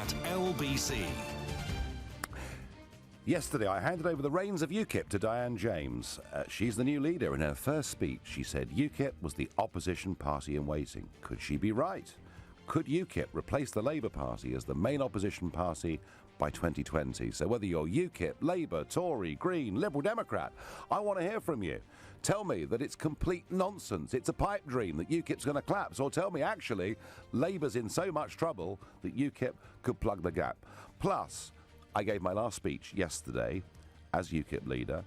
at LBC. Yesterday, I handed over the reins of Ukip to Diane James. She's the new leader. In her first speech, she said Ukip was the opposition party in waiting. Could she be right? Could Ukip replace the Labour Party as the main opposition party by 2020? So whether you're Ukip, Labour, Tory, Green, Liberal Democrat, I want to hear from you. Tell me that it's complete nonsense. It's a pipe dream that UKIP's going to collapse. Or tell me, actually, Labour's in so much trouble that UKIP could plug the gap. Plus, I gave my last speech yesterday as UKIP leader,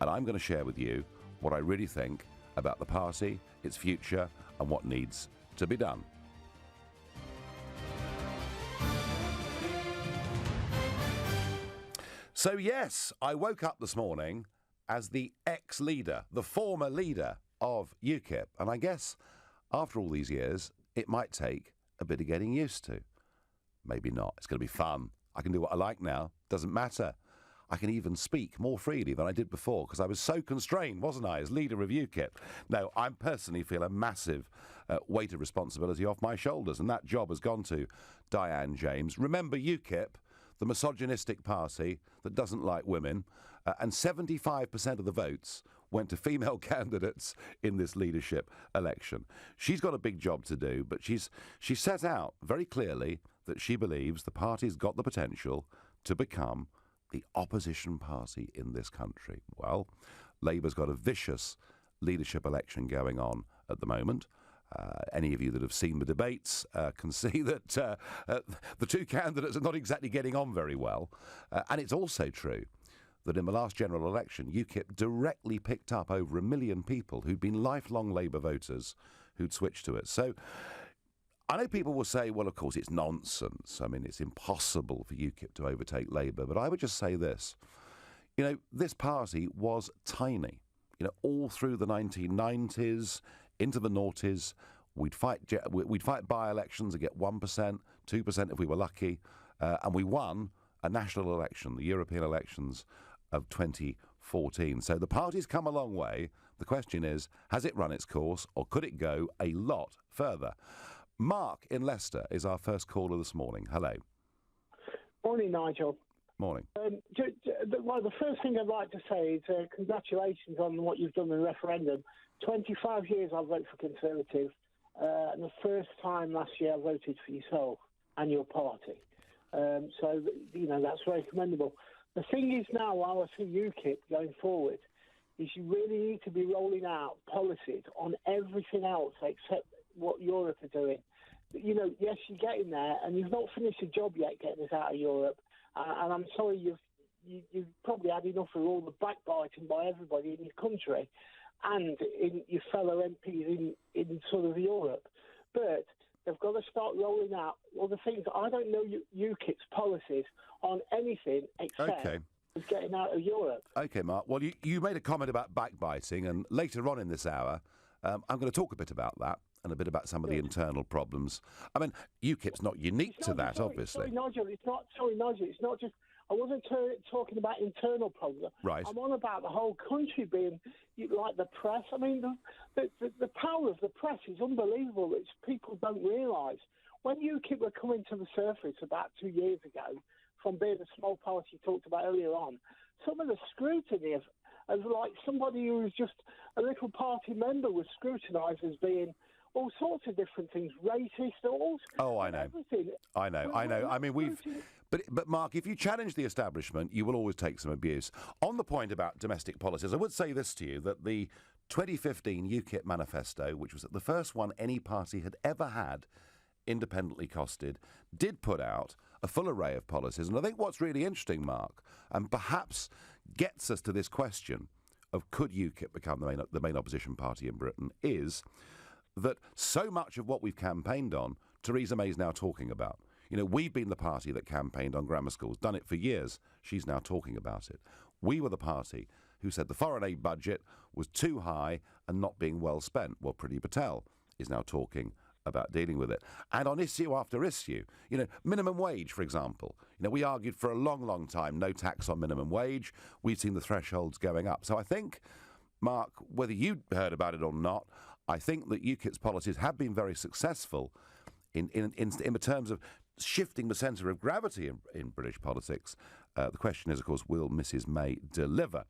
and I'm going to share with you what I really think about the party, its future, and what needs to be done. So yes, I woke up this morning as the ex-leader, the former leader of UKIP. And I guess after all these years, it might take a bit of getting used to. Maybe not. It's going to be fun. I can do what I like now. Doesn't matter. I can even speak more freely than I did before because I was so constrained, wasn't I, as leader of UKIP? No, I personally feel a massive weight of responsibility off my shoulders, and that job has gone to Diane James. Remember UKIP, the misogynistic party that doesn't like women, and 75% of the votes went to female candidates in this leadership election. She's got a big job to do, but she set out very clearly that she believes the party's got the potential to become the opposition party in this country. Well, Labour's got a vicious leadership election going on at the moment. Any of you that have seen the debates can see that the two candidates are not exactly getting on very well. And it's also true that in the last general election, UKIP directly picked up over 1 million people who'd been lifelong Labour voters who'd switched to it. So I know people will say, well, of course, it's nonsense. I mean, it's impossible for UKIP to overtake Labour. But I would just say this. You know, this party was tiny. You know, all through the 1990s, into the noughties, we'd fight by-elections and get 1%, 2% if we were lucky. And we won a national election, the European elections of 2014. So the party's come a long way. The question is, has it run its course or could it go a lot further? Mark in Leicester is our first caller this morning. Hello. Morning, Nigel. Morning. Well, the first thing I'd like to say is congratulations on what you've done in the referendum. 25 years I've voted for Conservative, and the first time last year I voted for yourself and your party. So, you know, that's very commendable. The thing is now, I see UKIP going forward, is you really need to be rolling out policies on everything else except what Europe are doing. You know, yes, you're getting there, and you've not finished the job yet getting us out of Europe. And I'm sorry, you've probably had enough of all the backbiting by everybody in your country and in your fellow MPs in sort of Europe. But they've got to start rolling out other things. I don't know UKIP's policies on anything except getting out of Europe. OK, Mark. Well, you made a comment about backbiting, and later on in this hour, I'm going to talk a bit about that and a bit about some of the internal problems. I mean, UKIP's not unique to that, obviously. Sorry, Nigel, it's not just... I wasn't talking about internal problems. Right. I'm on about the whole country being like the press. I mean, the power of the press is unbelievable. It's people don't realise. When UKIP were coming to the surface about 2 years ago, from being a small party you talked about earlier on, some of the scrutiny of like somebody who was just a little party member was scrutinised as being all sorts of different things, racist, all. Oh, I know. Everything. I know. I mean, But Mark, if you challenge the establishment, you will always take some abuse. On the point about domestic policies, I would say this to you, that the 2015 UKIP manifesto, which was the first one any party had ever had independently costed, did put out a full array of policies. And I think what's really interesting, Mark, and perhaps gets us to this question of could UKIP become the main opposition party in Britain, is that so much of what we've campaigned on, Theresa May's now talking about. You know, we've been the party that campaigned on grammar schools, done it for years. She's now talking about it. We were the party who said the foreign aid budget was too high and not being well spent. Well, Priti Patel is now talking about dealing with it. And on issue after issue, you know, minimum wage, for example. You know, we argued for a long, long time, no tax on minimum wage. We've seen the thresholds going up. So I think, Mark, whether you heard about it or not, I think that UKIP's policies have been very successful in terms of shifting the centre of gravity in British politics. The question is, of course, will Mrs May deliver?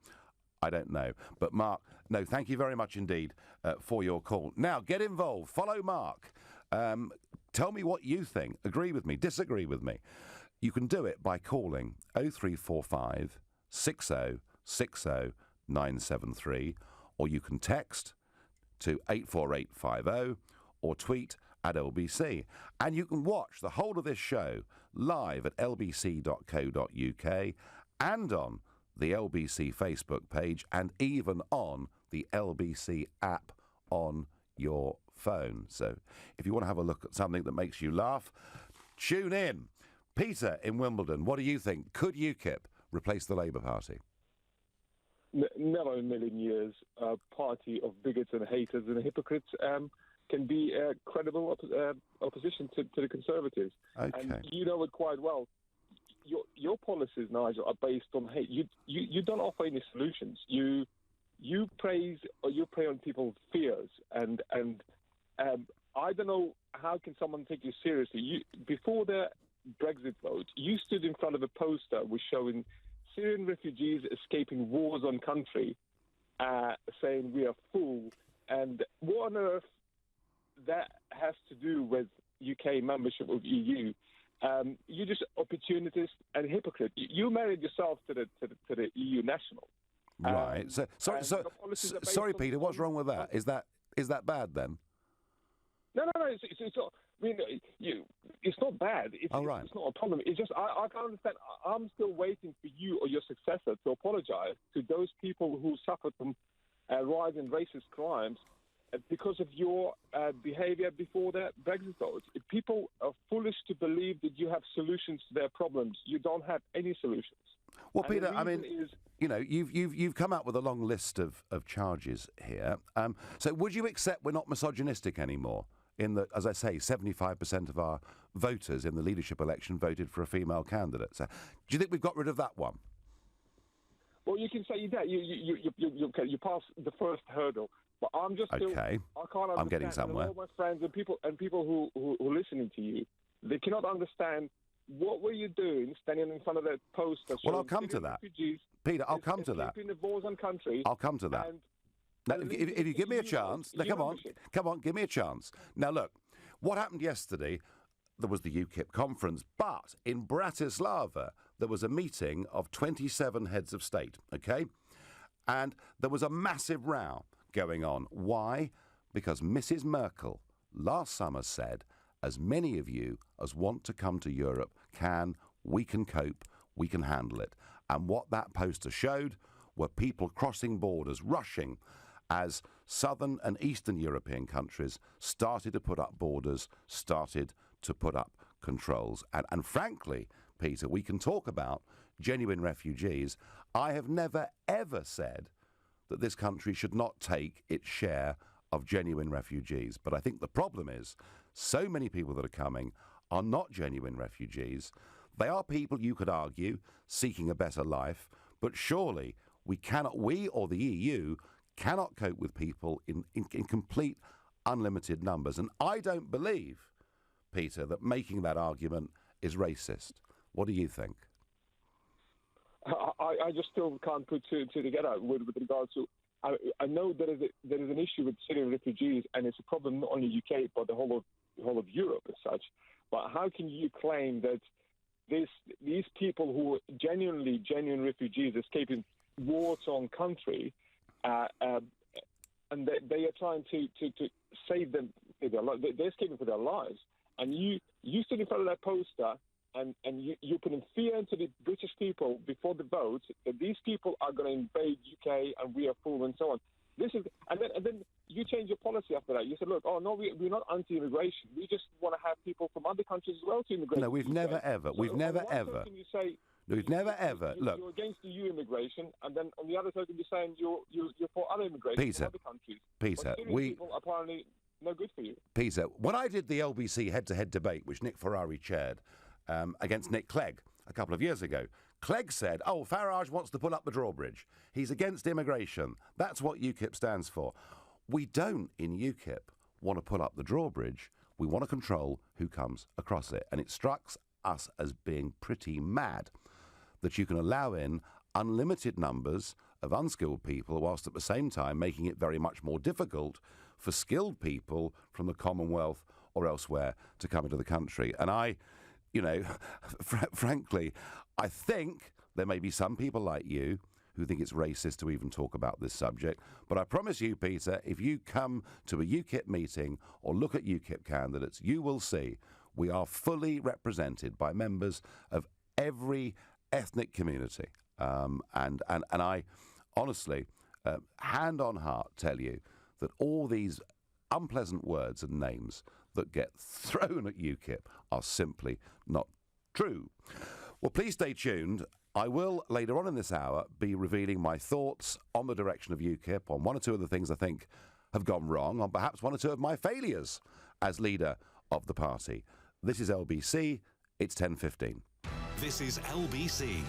I don't know. But Mark, no, thank you very much indeed for your call. Now, get involved. Follow Mark. Tell me what you think. Agree with me, disagree with me. You can do it by calling 0345 60 60 973, or you can text to 84850 or tweet at LBC. And you can watch the whole of this show live at lbc.co.uk and on the LBC Facebook page and even on the LBC app on your phone. So if you want to have a look at something that makes you laugh, tune in. Peter in Wimbledon, what do you think? Could UKIP replace the Labour Party? Never in a million years. A party of bigots and haters and hypocrites can be a credible opposition to the Conservatives. Okay. And you know it quite well. Your policies, Nigel, are based on hate. You don't offer any solutions. You praise or you prey on people's fears, and I don't know how can someone take you seriously. Before the Brexit vote, you stood in front of a poster which showing Syrian refugees escaping war-zone country, saying we are full. And what on earth that has to do with UK membership of EU? You're just opportunist and hypocrite. You married yourself to the EU national. Right. Sorry, Peter. What's wrong with that? Is that bad then? No. It's not. I mean, it's not bad. It's not a problem. It's just I can't understand. I'm still waiting for you or your successor to apologise to those people who suffered from rising racist crimes because of your behaviour before the Brexit vote. If people are foolish to believe that you have solutions to their problems, you don't have any solutions. Well, and Peter, I mean, you've come up with a long list of charges here. So would you accept we're not misogynistic anymore? In that, as I say, 75% of our voters in the leadership election voted for a female candidate. So, do you think we've got rid of that one? Well, you can say that you passed the first hurdle, but I'm just still, I can't understand. I'm getting somewhere. And all my friends and people who are listening to you, they cannot understand what were you doing standing in front of that poster. Well, I'll come to that, Peter. I'll come to that. I'll come to that. Now, if you give me a chance, come on, give me a chance. Now, look, what happened yesterday, there was the UKIP conference, but in Bratislava, there was a meeting of 27 heads of state, okay? And there was a massive row going on. Why? Because Mrs. Merkel last summer said, as many of you as want to come to Europe we can cope, we can handle it. And what that poster showed were people crossing borders, rushing, as southern and eastern European countries started to put up borders, started to put up controls. And frankly, Peter, we can talk about genuine refugees. I have never, ever said that this country should not take its share of genuine refugees. But I think the problem is so many people that are coming are not genuine refugees. They are people, you could argue, seeking a better life. But surely we or the EU cannot cope with people in complete unlimited numbers. And I don't believe, Peter, that making that argument is racist. What do you think? I just still can't put two together with regards to. I know there is an issue with Syrian refugees, and it's a problem not only UK but the whole of Europe as such. But how can you claim that these people who are genuine refugees escaping war-torn country, and they are trying to save them? They're escaping for their lives, and you stood in front of that poster. And you putting fear into the British people before the vote that these people are going to invade UK and we are full and so on. And then you change your policy after that. You said, look, we're not anti-immigration. We just want to have people from other countries as well to immigrate. No, we've never ever. We've never ever. We've never ever. Look, you're against the EU immigration, and then on the other side, you're saying you're for other immigration from other countries. Peter, people apparently no good for you. Peter, when I did the LBC head-to-head debate, which Nick Ferrari chaired, against Nick Clegg a couple of years ago. Clegg said, Farage wants to pull up the drawbridge. He's against immigration. That's what UKIP stands for. We don't, in UKIP, want to pull up the drawbridge. We want to control who comes across it. And it strikes us as being pretty mad that you can allow in unlimited numbers of unskilled people whilst at the same time making it very much more difficult for skilled people from the Commonwealth or elsewhere to come into the country. And I, frankly, I think there may be some people like you who think it's racist to even talk about this subject. But I promise you, Peter, if you come to a UKIP meeting or look at UKIP candidates, you will see we are fully represented by members of every ethnic community. And I honestly, hand on heart, tell you that all these unpleasant words and names that get thrown at UKIP are simply not true. Well, please stay tuned. I will, later on in this hour, be revealing my thoughts on the direction of UKIP, on one or two of the things I think have gone wrong, on perhaps one or two of my failures as leader of the party. This is LBC. It's 10:15. This is LBC.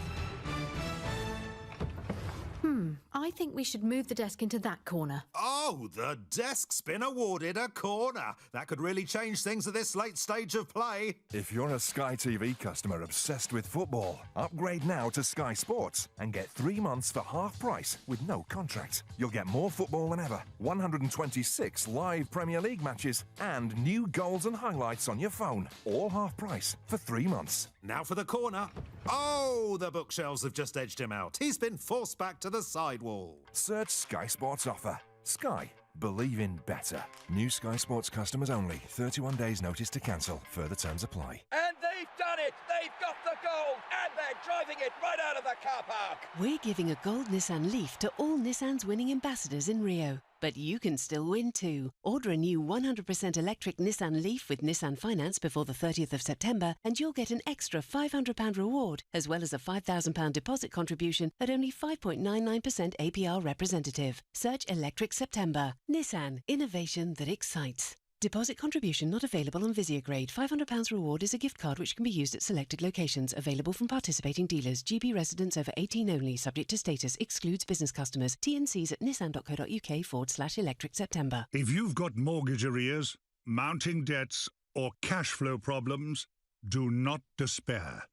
I think we should move the desk into that corner. Oh, the desk's been awarded a corner. That could really change things at this late stage of play. If you're a Sky TV customer obsessed with football, upgrade now to Sky Sports and get 3 months for half price with no contract. You'll get more football than ever, 126 live Premier League matches and new goals and highlights on your phone. All half price for 3 months. Now for the corner. Oh, the bookshelves have just edged him out. He's been forced back to the sidewall. Search Sky Sports offer. Sky. Believe in better. New Sky Sports customers only. 31 days notice to cancel. Further terms apply. And they've done it! They've got the goal! And they're driving it right out of the car park! We're giving a gold Nissan Leaf to all Nissan's winning ambassadors in Rio. But you can still win too. Order a new 100% electric Nissan Leaf with Nissan Finance before the 30th of September and you'll get an extra £500 reward, as well as a £5,000 deposit contribution at only 5.99% APR representative. Search Electric September. Nissan. Innovation that excites. Deposit contribution not available on Visia grade. £500 reward is a gift card which can be used at selected locations. Available from participating dealers. GB residents over 18 only. Subject to status. Excludes business customers. TNCs at nissan.co.uk/electric September. If you've got mortgage arrears, mounting debts, or cash flow problems, do not despair.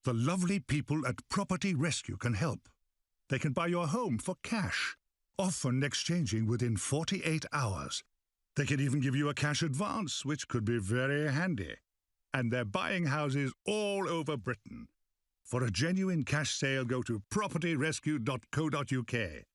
The lovely people at Property Rescue can help. They can buy your home for cash, often exchanging within 48 hours. They can even give you a cash advance, which could be very handy. And they're buying houses all over Britain. For a genuine cash sale, go to propertyrescue.co.uk.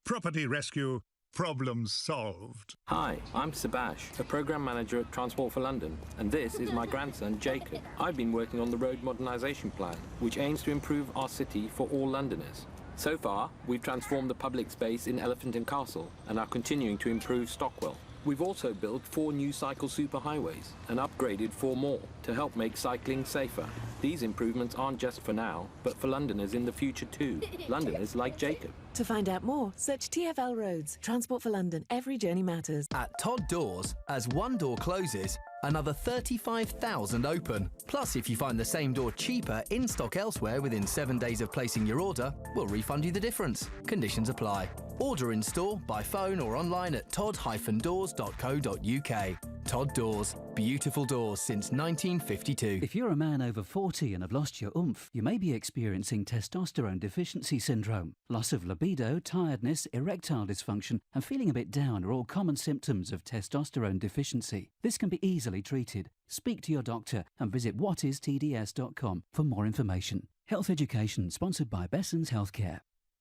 Property Rescue, problems solved. Hi, I'm Sebash, a programme manager at Transport for London, and this is my grandson, Jacob. I've been working on the road modernisation plan, which aims to improve our city for all Londoners. So far, we've transformed the public space in Elephant and Castle and are continuing to improve Stockwell. We've also built 4 new cycle superhighways and upgraded 4 more to help make cycling safer. These improvements aren't just for now, but for Londoners in the future too. Londoners like Jacob. To find out more, search TfL Roads. Transport for London. Every journey matters. At Todd Doors, as one door closes, another 35,000 open. Plus, if you find the same door cheaper in stock elsewhere within 7 days of placing your order, we'll refund you the difference. Conditions apply. Order in store, by phone or online at todd-doors.co.uk. Todd Doors. Beautiful doors since 1952. If you're a man over 40 and have lost your oomph, you may be experiencing testosterone deficiency syndrome. Loss of libido, tiredness, erectile dysfunction, and feeling a bit down are all common symptoms of testosterone deficiency. This can be easily treated. Speak to your doctor and visit whatistds.com for more information. Health education sponsored by Besson's Healthcare.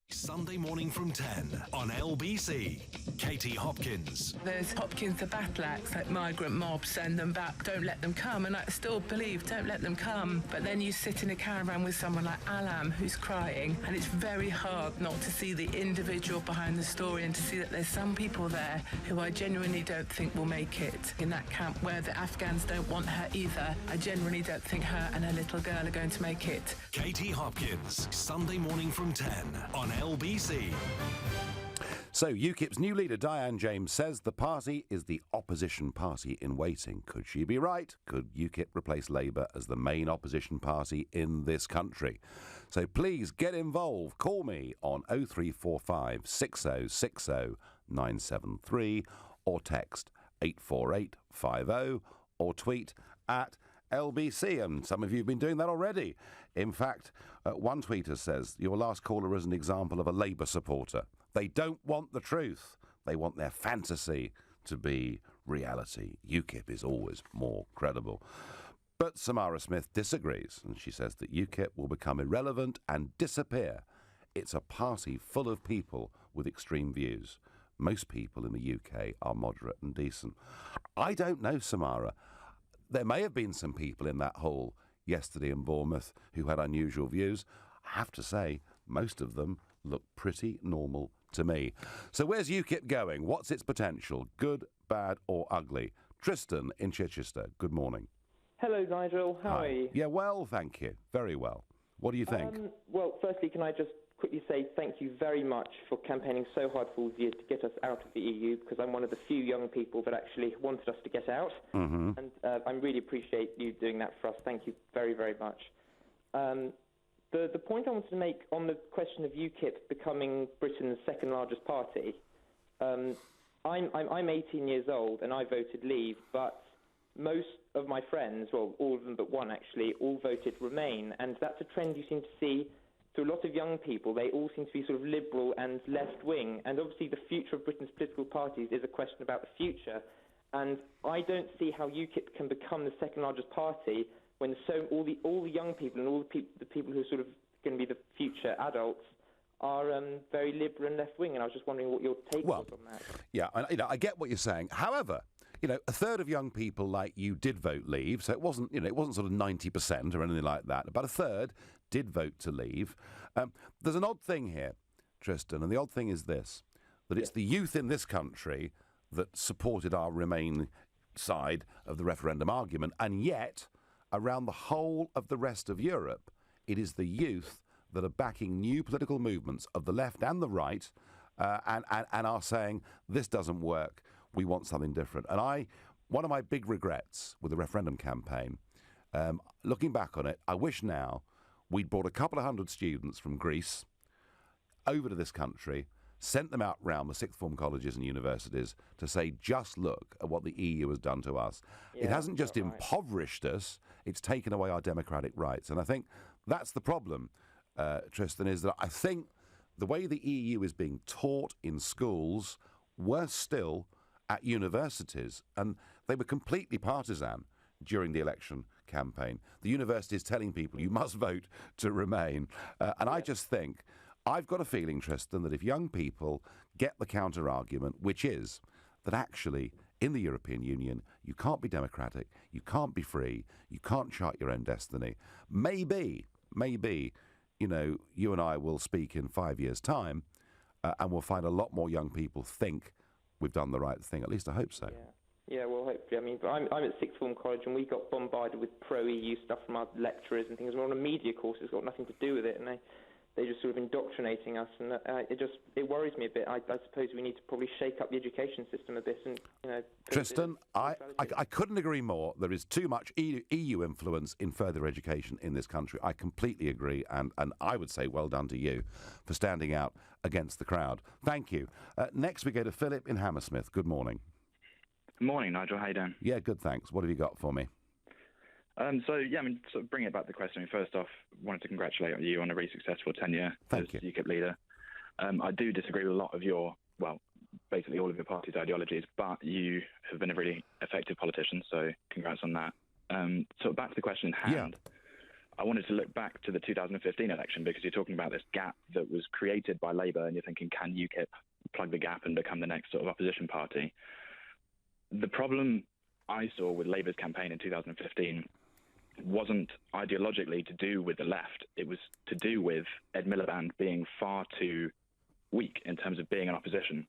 Sunday morning from 10 on LBC. Katie Hopkins. There's Hopkins the battle axe, like migrant mobs, send them back, don't let them come. And I still believe, don't let them come. But then you sit in a caravan with someone like Alam who's crying, and it's very hard not to see the individual behind the story and to see that there's some people there who I genuinely don't think will make it. In that camp where the Afghans don't want her either, I genuinely don't think her and her little girl are going to make it. Katie Hopkins, Sunday morning from 10 on LBC. So, UKIP's new leader, Diane James, says the party is the opposition party in waiting. Could she be right? Could UKIP replace Labour as the main opposition party in this country? So please get involved. Call me on 0345 6060 973 or text 84850 or tweet at LBC, and some of you have been doing that already. In fact, one tweeter says, your last caller is an example of a Labour supporter. They don't want the truth. They want their fantasy to be reality. UKIP is always more credible. But Samara Smith disagrees, and she says that UKIP will become irrelevant and disappear. It's a party full of people with extreme views. Most people in the UK are moderate and decent. I don't know, Samara. There may have been some people in that hall yesterday in Bournemouth who had unusual views. I have to say, most of them look pretty normal to me. So where's UKIP going? What's its potential? Good, bad or ugly? Tristan in Chichester, good morning. Hello, Nigel. How are you? Yeah, well, thank you. Very well. What do you think? Well, firstly, can I just quickly say thank you very much for campaigning so hard for all these years to get us out of the EU, because I'm one of the few young people that actually wanted us to get out. Mm-hmm. And I really appreciate you doing that for us. Thank you very, very much. The point I wanted to make on the question of UKIP becoming Britain's second largest party, I'm 18 years old and I voted Leave, but most of my friends, well, all of them but one actually, all voted Remain, and that's a trend you seem to see through a lot of young people. They all seem to be sort of liberal and left-wing, and obviously the future of Britain's political parties is a question about the future, and I don't see how UKIP can become the second largest party when all the young people and all the people who are sort of going to be the future adults are very liberal and left-wing, and I was just wondering what your take was on that. Yeah, I get what you're saying. However, a third of young people like you did vote Leave, so it wasn't sort of 90% or anything like that. About a third did vote to Leave. There's an odd thing here, Tristan, and the odd thing is this, that it's the youth in this country that supported our Remain side of the referendum argument, and yet, around the whole of the rest of Europe, it is the youth that are backing new political movements of the left and the right, and are saying, this doesn't work, we want something different. And one of my big regrets with the referendum campaign, looking back on it, I wish now we'd brought a couple of hundred students from Greece over to this country, sent them out round the sixth form colleges and universities to say, just look at what the EU has done to us. Yeah, it hasn't just impoverished us, it's taken away our democratic rights. And I think that's the problem, Tristan, is that I think the way the EU is being taught in schools, worse still, at universities, and they were completely partisan during the election campaign. The university is telling people you must vote to Remain. And I just think, I've got a feeling, Tristan, that if young people get the counter-argument, which is that actually in the European Union you can't be democratic, you can't be free, you can't chart your own destiny, maybe, you and I will speak in 5 years' time and we'll find a lot more young people think we've done the right thing. At least I hope so. Yeah, well, hopefully. I mean, I'm at sixth form college, and we got bombarded with pro-EU stuff from our lecturers and things. We're on a media course; it's got nothing to do with it, and they just sort of indoctrinating us, and it worries me a bit. I suppose we need to probably shake up the education system a bit, and Tristan, I couldn't agree more. There is too much EU influence in further education in this country. I completely agree, and I would say well done to you for standing out against the crowd. Thank you. Next we go to Philip in Hammersmith. Good morning. Good morning, Nigel. How you doing? Yeah, good, thanks. What have you got for me? Sort of bringing it back to the question, first off, wanted to congratulate you on a really successful tenure as UKIP leader. I do disagree with a lot of basically all of your party's ideologies, but you have been a really effective politician, so congrats on that. So back to the question in hand, I wanted to look back to the 2015 election, because you're talking about this gap that was created by Labour, and you're thinking, can UKIP plug the gap and become the next sort of opposition party? The problem I saw with Labour's campaign in 2015 wasn't ideologically to do with the left. It was to do with Ed Miliband being far too weak in terms of being an opposition.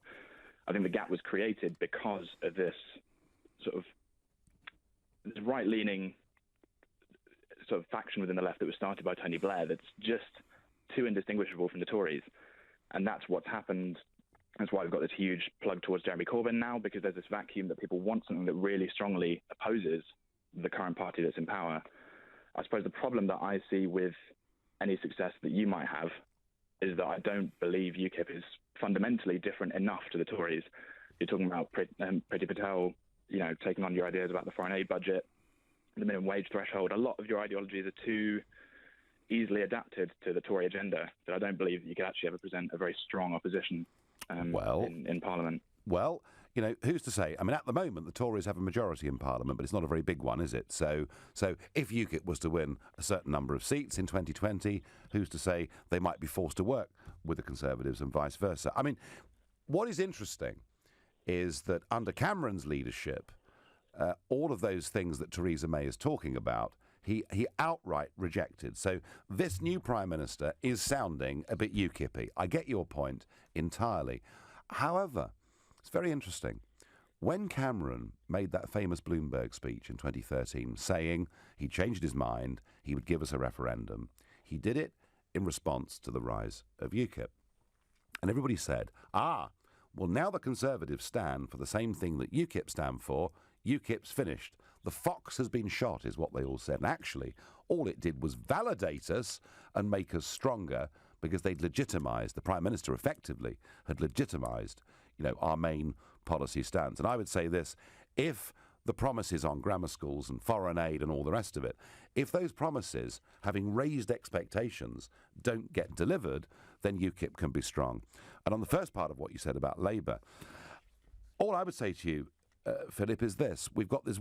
I think the gap was created because of this sort of right-leaning sort of faction within the left that was started by Tony Blair that's just too indistinguishable from the Tories. And that's what's happened. That's why we've got this huge plug towards Jeremy Corbyn now, because there's this vacuum that people want something that really strongly opposes the current party that's in power. I suppose the problem that I see with any success that you might have is that I don't believe UKIP is fundamentally different enough to the Tories. You're talking about Priti Patel taking on your ideas about the foreign aid budget, the minimum wage threshold. A lot of your ideologies are too easily adapted to the Tory agenda that I don't believe that you could actually ever present a very strong opposition in Parliament. Well, who's to say? I mean, at the moment, the Tories have a majority in Parliament, but it's not a very big one, is it? So if UKIP was to win a certain number of seats in 2020, who's to say they might be forced to work with the Conservatives and vice versa? I mean, what is interesting is that under Cameron's leadership, all of those things that Theresa May is talking about, he outright rejected. So this new Prime Minister is sounding a bit UKIP-y. I get your point entirely. However, it's very interesting. When Cameron made that famous Bloomberg speech in 2013 saying he changed his mind, he would give us a referendum, he did it in response to the rise of UKIP. And everybody said, well, now the Conservatives stand for the same thing that UKIP stand for. UKIP's finished. The fox has been shot, is what they all said. And actually, all it did was validate us and make us stronger because they'd legitimised, the Prime Minister effectively had legitimised, our main policy stance. And I would say this, if the promises on grammar schools and foreign aid and all the rest of it, if those promises, having raised expectations, don't get delivered, then UKIP can be strong. And on the first part of what you said about Labour, all I would say to you, Philip, is this. We've got this,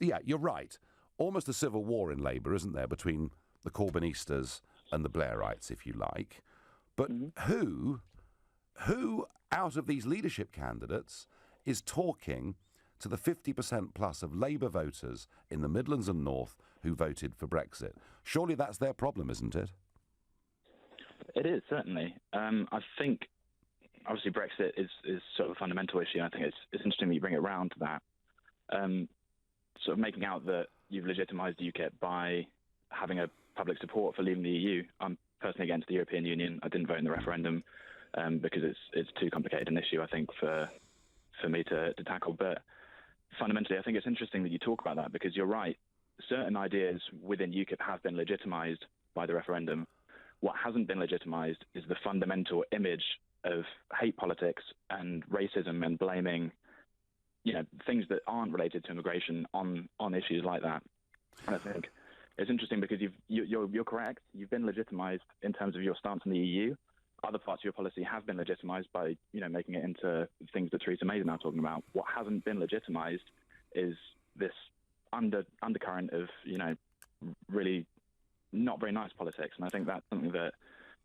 you're right, almost a civil war in Labour, isn't there, between the Corbynistas and the Blairites, if you like. But who out of these leadership candidates is talking to the 50% plus of Labour voters in the Midlands and North who voted for Brexit? Surely that's their problem, isn't it? It is, certainly. I think, obviously, Brexit is sort of a fundamental issue. I think it's interesting that you bring it around to that. Sort of making out that you've legitimised UKIP by having a public support for leaving the EU. I'm personally against the European Union. I didn't vote in the referendum because it's too complicated an issue, I think, for me to tackle. But fundamentally, I think it's interesting that you talk about that because you're right. Certain ideas within UKIP have been legitimised by the referendum. What hasn't been legitimised is the fundamental image of hate politics and racism and blaming, things that aren't related to immigration on issues like that. And I think it's interesting because you're correct. You've been legitimised in terms of your stance on the EU. Other parts of your policy have been legitimised by, making it into things that Theresa May is now talking about. What hasn't been legitimised is this undercurrent of, really not very nice politics. And I think that's something that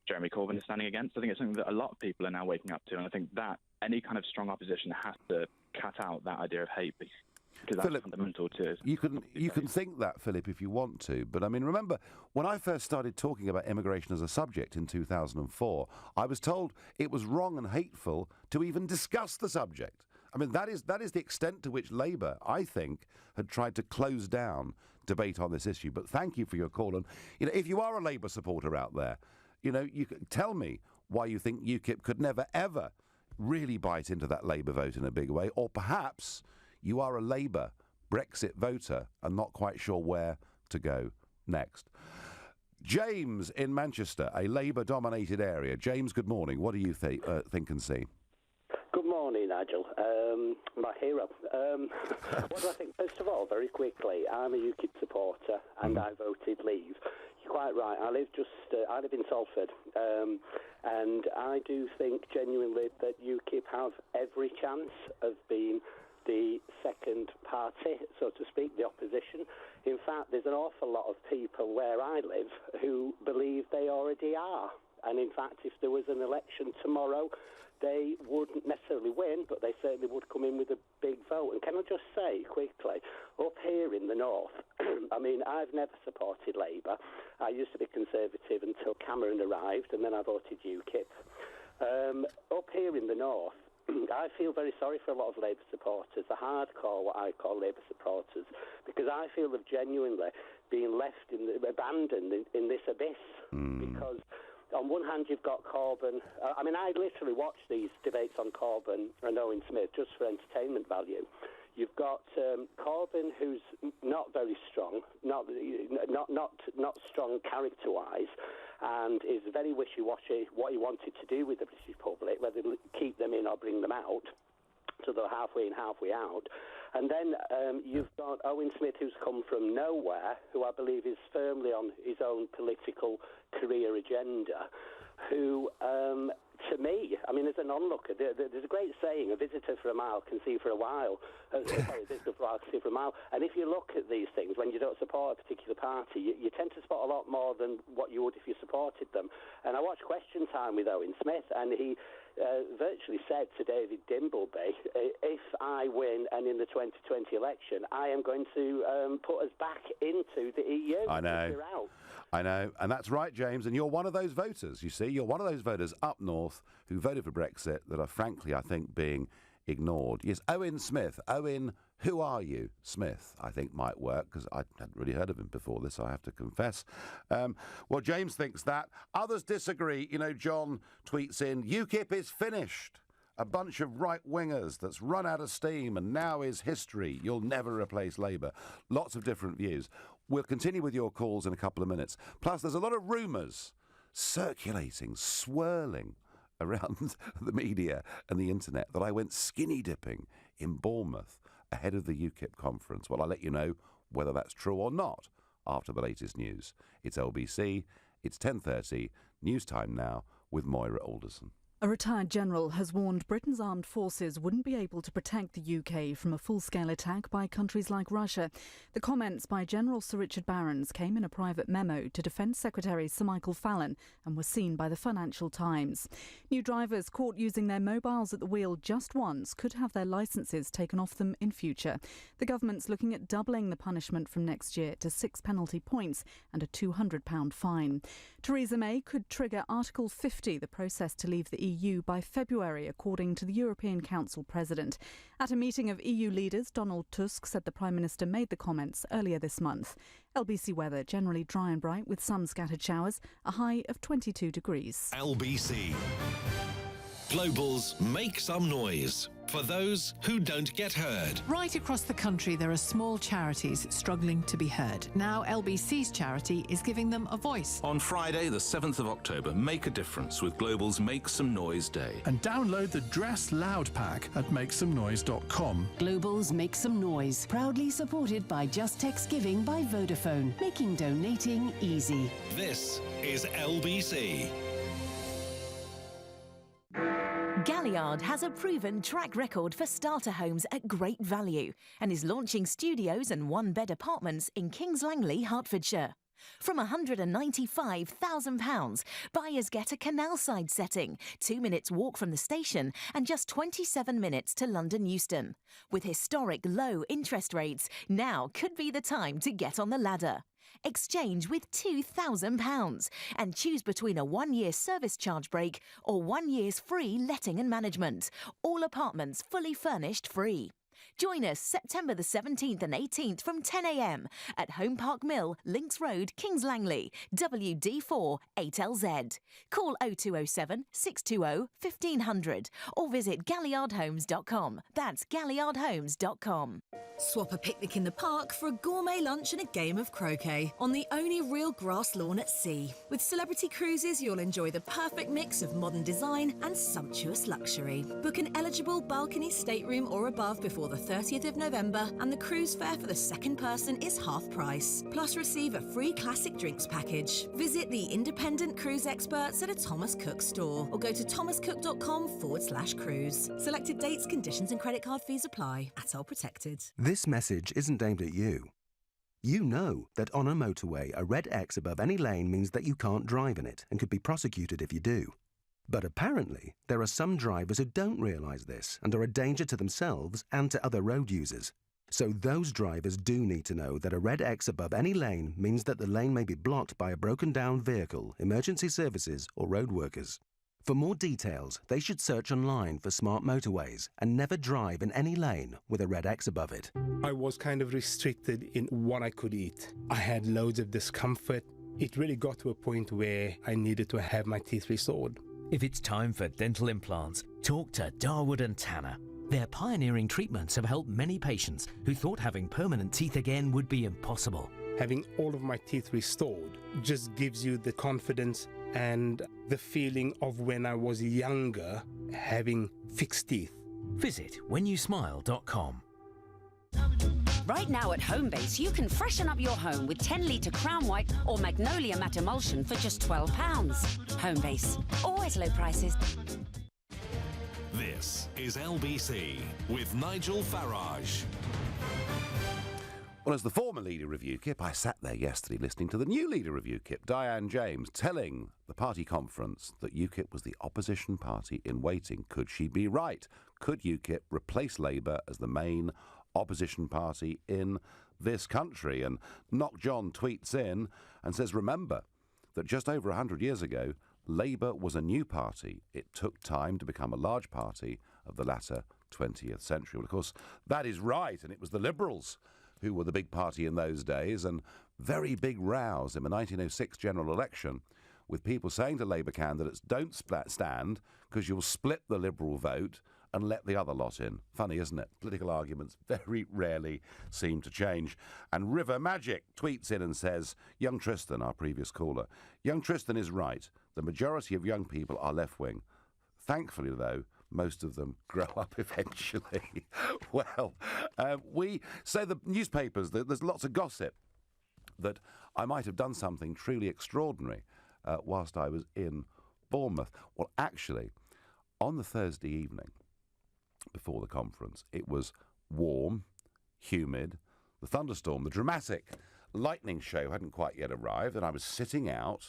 Jeremy Corbyn is standing against. I think it's something that a lot of people are now waking up to. And I think that any kind of strong opposition has to cut out that idea of hate because that's Philip, fundamental to... You can think that, Philip, if you want to. But, I mean, remember, when I first started talking about immigration as a subject in 2004, I was told it was wrong and hateful to even discuss the subject. I mean, that is the extent to which Labour, I think, had tried to close down debate on this issue. But thank you for your call. And, if you are a Labour supporter out there, you can tell me why you think UKIP could never, ever really bite into that Labour vote in a big way. Or perhaps you are a Labour Brexit voter and not quite sure where to go next. James in Manchester, a Labour-dominated area. James, good morning. What do you think and see? Good morning, Nigel. My hero. What do I think? First of all, very quickly, I'm a UKIP supporter and I voted Leave. You're quite right. I live in Salford, and I do think genuinely that UKIP have every chance of being the second party, so to speak, the opposition. In fact, there's an awful lot of people where I live who believe they already are. And in fact, if there was an election tomorrow, they wouldn't necessarily win, but they certainly would come in with a big vote. And can I just say quickly, up here in the north, I mean, I've never supported Labour. I used to be Conservative until Cameron arrived, and then I voted UKIP. Up here in the north, I feel very sorry for a lot of Labour supporters, the hardcore, what I call Labour supporters, because I feel they've genuinely been abandoned in this abyss. Because on one hand, you've got Corbyn. I mean, I literally watch these debates on Corbyn and Owen Smith just for entertainment value. You've got Corbyn, who's not very strong, not strong character-wise, and is very wishy-washy what he wanted to do with the British public, whether keep them in or bring them out, so they're halfway in, halfway out. And then you've got Owen Smith, who's come from nowhere, who I believe is firmly on his own political career agenda, who, to me, I mean, as an onlooker, there's a great saying, a visitor for a mile can see for a while. Sorry, a visitor for a while can see for a mile. And if you look at these things, when you don't support a particular party, you tend to spot a lot more than what you would if you supported them. And I watched Question Time with Owen Smith, and he virtually said to David Dimbleby, if I win and in the 2020 election, I am going to put us back into the EU. I know. We're out. I know, and that's right, James, and you're one of those voters, you see. You're one of those voters up north who voted for Brexit that are, frankly, I think, being ignored. Yes, Owen Smith. Owen, who are you? Smith, I think, might work, because I hadn't really heard of him before this, I have to confess. Well, James thinks that. Others disagree. You know, John tweets in, UKIP is finished. A bunch of right-wingers that's run out of steam and now is history. You'll never replace Labour. Lots of different views. We'll continue with your calls in a couple of minutes. Plus, there's a lot of rumours circulating, swirling around the media and the internet that I went skinny dipping in Bournemouth ahead of the UKIP conference. Well, I'll let you know whether that's true or not after the latest news. It's LBC, it's 10:30, news time now with Moira Alderson. A retired general has warned Britain's armed forces wouldn't be able to protect the UK from a full-scale attack by countries like Russia. The comments by General Sir Richard Barrons came in a private memo to Defence Secretary Sir Michael Fallon and were seen by the Financial Times. New drivers caught using their mobiles at the wheel just once could have their licences taken off them in future. The government's looking at doubling the punishment from next year to 6 penalty points and a £200 fine. Theresa May could trigger Article 50, the process to leave the EU by February, according to the European Council President. At a meeting of EU leaders, Donald Tusk said the Prime Minister made the comments earlier this month. LBC weather generally dry and bright with some scattered showers, a high of 22 degrees. LBC. Global's Make Some Noise. For those who don't get heard. Right across the country, there are small charities struggling to be heard. Now LBC's charity is giving them a voice. On Friday, the 7th of October, make a difference with Global's Make Some Noise Day. And download the Dress Loud pack at makesomenoise.com. Global's Make Some Noise, proudly supported by Just Text Giving by Vodafone, making donating easy. This is LBC. Galliard has a proven track record for starter homes at great value and is launching studios and one-bed apartments in Kings Langley, Hertfordshire. From £195,000, buyers get a canal side setting, 2 minutes walk from the station and just 27 minutes to London Euston. With historic low interest rates, now could be the time to get on the ladder. Exchange with £2,000 and choose between a 1-year service charge break or 1 year's free letting and management. All apartments fully furnished free. Join us September the 17th and 18th from 10 a.m. at Home Park Mill, Links Road, Kings Langley, WD4 8LZ. Call 0207 620 1500 or visit galliardhomes.com. That's galliardhomes.com. Swap a picnic in the park for a gourmet lunch and a game of croquet on the only real grass lawn at sea. With Celebrity Cruises, you'll enjoy the perfect mix of modern design and sumptuous luxury. Book an eligible balcony stateroom or above before the 30th of November, and the cruise fare for the second person is half price. Plus, receive a free classic drinks package. Visit the independent cruise experts at a Thomas Cook store or go to thomascook.com/cruise. Selected dates, conditions and credit card fees apply. ATOL protected. This message isn't aimed at you. You know that on a motorway, a red X above any lane means that you can't drive in it and could be prosecuted if you do. But apparently, there are some drivers who don't realise this and are a danger to themselves and to other road users. So those drivers do need to know that a red X above any lane means that the lane may be blocked by a broken down vehicle, emergency services or road workers. For more details, they should search online for smart motorways and never drive in any lane with a red X above it. I was kind of restricted in what I could eat. I had loads of discomfort. It really got to a point where I needed to have my teeth restored. If it's time for dental implants, talk to Darwood and Tanner. Their pioneering treatments have helped many patients who thought having permanent teeth again would be impossible. Having all of my teeth restored just gives you the confidence and the feeling of when I was younger, having fixed teeth. Visit whenyousmile.com. Right now at Homebase, you can freshen up your home with 10-litre Crown White or Magnolia Matte Emulsion for just £12. Homebase. Always low prices. This is LBC with Nigel Farage. Well, as the former leader of UKIP, I sat there yesterday listening to the new leader of UKIP, Diane James, telling the party conference that UKIP was the opposition party in waiting. Could she be right? Could UKIP replace Labour as the main opposition party in this country? And Knock John tweets in and says, remember that just over 100 years ago, Labour was a new party. It took time to become a large party of the latter 20th century. Well, of course, that is right, and it was the Liberals who were the big party in those days, and very big rows in the 1906 general election with people saying to Labour candidates, don't stand because you'll split the Liberal vote and let the other lot in. Funny, isn't it? Political arguments very rarely seem to change. And River Magic tweets in and says, young Tristan, our previous caller, young Tristan is right. The majority of young people are left-wing. Thankfully, though, most of them grow up eventually. Well, so the newspapers, there's lots of gossip that I might have done something truly extraordinary whilst I was in Bournemouth. Well, actually, on the Thursday evening before the conference, it was warm, humid, the thunderstorm, the dramatic lightning show hadn't quite yet arrived, and I was sitting out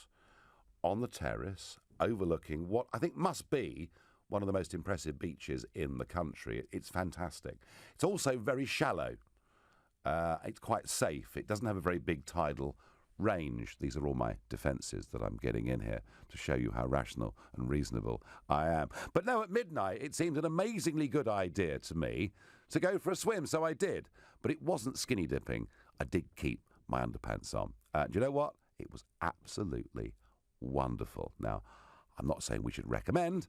on the terrace overlooking what I think must be one of the most impressive beaches in the country. It's fantastic. It's also very shallow. It's quite safe. It doesn't have a very big tidal range. These are all my defences that I'm getting in here to show you how rational and reasonable I am. But no, at midnight, it seemed an amazingly good idea to me to go for a swim, so I did. But it wasn't skinny dipping. I did keep my underpants on. Do you know what? It was absolutely wonderful. Now, I'm not saying we should recommend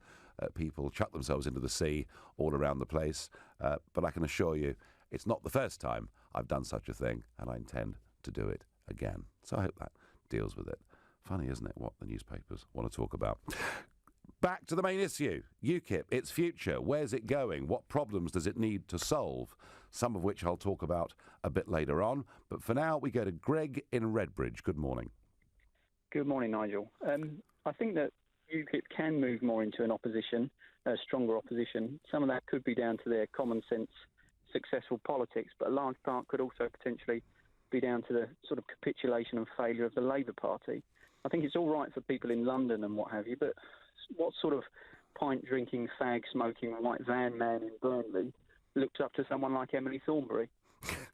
people chuck themselves into the sea all around the place, but I can assure you it's not the first time I've done such a thing, and I intend to do it again. So I hope that deals with it. Funny, isn't it, what the newspapers want to talk about? Back to the main issue. UKIP, its future. Where's it going? What problems does it need to solve? Some of which I'll talk about a bit later on. But for now, we go to Greg in Redbridge. Good morning. Good morning, Nigel. I think that UKIP can move more into an opposition, a stronger opposition. Some of that could be down to their common sense, successful politics, but a large part could also potentially be down to the sort of capitulation and failure of the Labour Party. I think it's all right for people in London and what have you, but what sort of pint-drinking, fag-smoking white van man in Burnley looks up to someone like Emily Thornberry?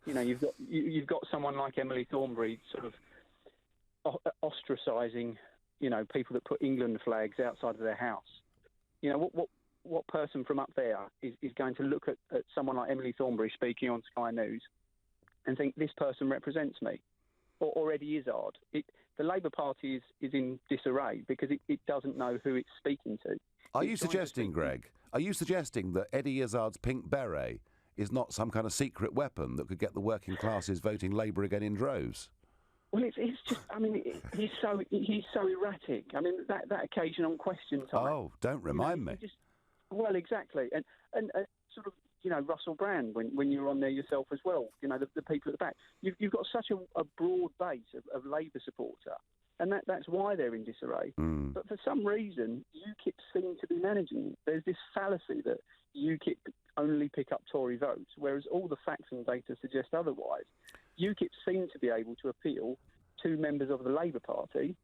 You know, you've got someone like Emily Thornberry sort of ostracising, you know, people that put England flags outside of their house. You know, what person from up there is going to look at someone like Emily Thornberry speaking on Sky News and think this person represents me? Or Eddie Izzard? The Labour Party is in disarray because it doesn't know who it's speaking to. Are you suggesting, Greg, that Eddie Izzard's pink beret is not some kind of secret weapon that could get the working classes voting Labour again in droves? Well, it's just, I mean, he's so erratic. I mean, that occasion on Question Time. Oh, don't remind me. Well, exactly. And sort of, you know, Russell Brand, when you were on there yourself as well, you know, the people at the back. You've got such a broad base of Labour supporter, and that's why they're in disarray. But for some reason, UKIP seem to be managing it. There's this fallacy that UKIP only pick up Tory votes, whereas all the facts and data suggest otherwise. UKIP seem to be able to appeal to members of the Labour Party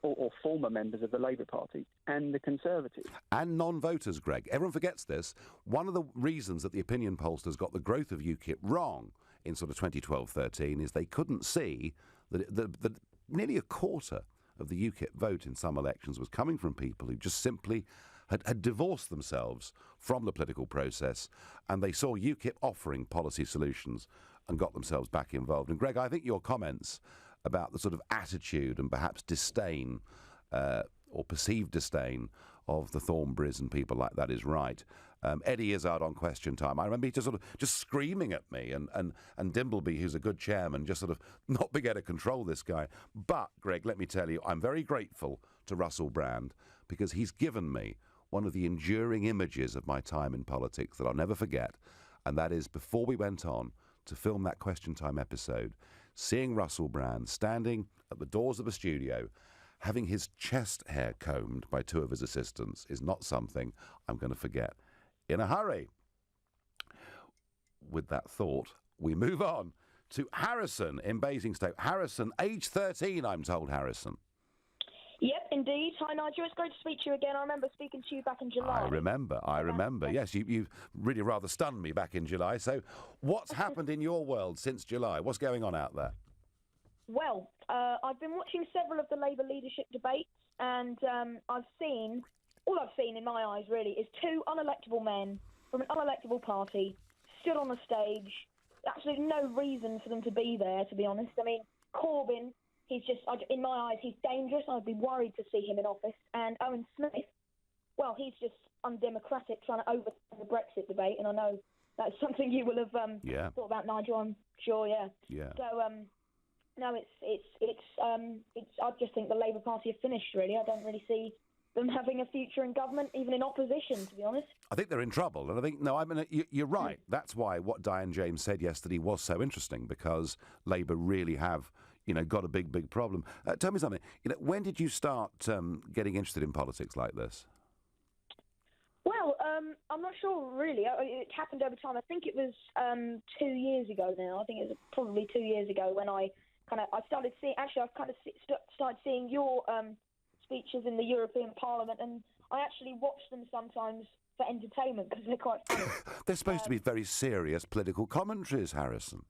or former members of the Labour Party and the Conservatives. And non-voters, Greg. Everyone forgets this. One of the reasons that the opinion pollsters got the growth of UKIP wrong in sort of 2012-13 is they couldn't see that nearly a quarter of the UKIP vote in some elections was coming from people who just simply had divorced themselves from the political process, and they saw UKIP offering policy solutions and got themselves back involved. And Greg, I think your comments about the sort of attitude and perhaps disdain or perceived disdain of the Thornberrys and people like that is right. Eddie Izzard on Question Time, I remember he just screaming at me, and Dimbleby, who's a good chairman, just sort of not being able to control this guy. But, Greg, let me tell you, I'm very grateful to Russell Brand because he's given me one of the enduring images of my time in politics that I'll never forget, and that is before we went on to film that Question Time episode, seeing Russell Brand standing at the doors of a studio, having his chest hair combed by two of his assistants is not something I'm going to forget in a hurry. With that thought, we move on to Harrison in Basingstoke. Harrison, age 13, I'm told, Harrison. Yep, indeed. Hi, Nigel. It's great to speak to you again. I remember speaking to you back in July. I remember. Yes, you really rather stunned me back in July. So what's happened in your world since July? What's going on out there? Well, I've been watching several of the Labour leadership debates, and all I've seen in my eyes, really, is two unelectable men from an unelectable party stood on a stage. Absolutely no reason for them to be there, to be honest. I mean, Corbyn, he's just, in my eyes, he's dangerous. I'd be worried to see him in office. And Owen Smith, well, he's just undemocratic, trying to overturn the Brexit debate. And I know that's something you will have thought about, Nigel. I'm sure, yeah. So, no, I just think the Labour Party have finished. Really, I don't really see them having a future in government, even in opposition, to be honest. I think they're in trouble, and I think you're right. That's why what Diane James said yesterday was so interesting, because Labour really have got a big problem. Tell me something. When did you start getting interested in politics like this? Well, I'm not sure really. It happened over time. I think it was 2 years ago now. I think it was probably 2 years ago when I started seeing. Actually, I've kind of started seeing your speeches in the European Parliament, and I actually watch them sometimes for entertainment because they're quite funny. They're supposed to be very serious political commentaries, Harrison.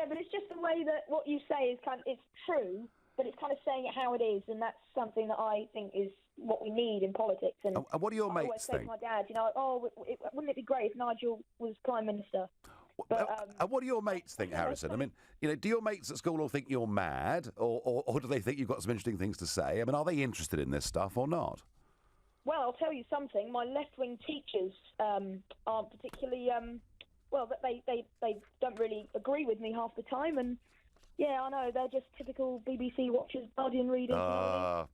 But it's just the way that what you say is it's true, but it's kind of saying it how it is, and that's something that I think is what we need in politics. And what do your mates always say think? to my dad, wouldn't it be great if Nigel was Prime Minister? And what do your mates think, Harrison? I mean, do your mates at school all think you're mad, or do they think you've got some interesting things to say? I mean, are they interested in this stuff or not? Well, I'll tell you something. My left-wing teachers aren't particularly they don't really agree with me half the time, and yeah, I know they're just typical BBC watchers, Guardian readers.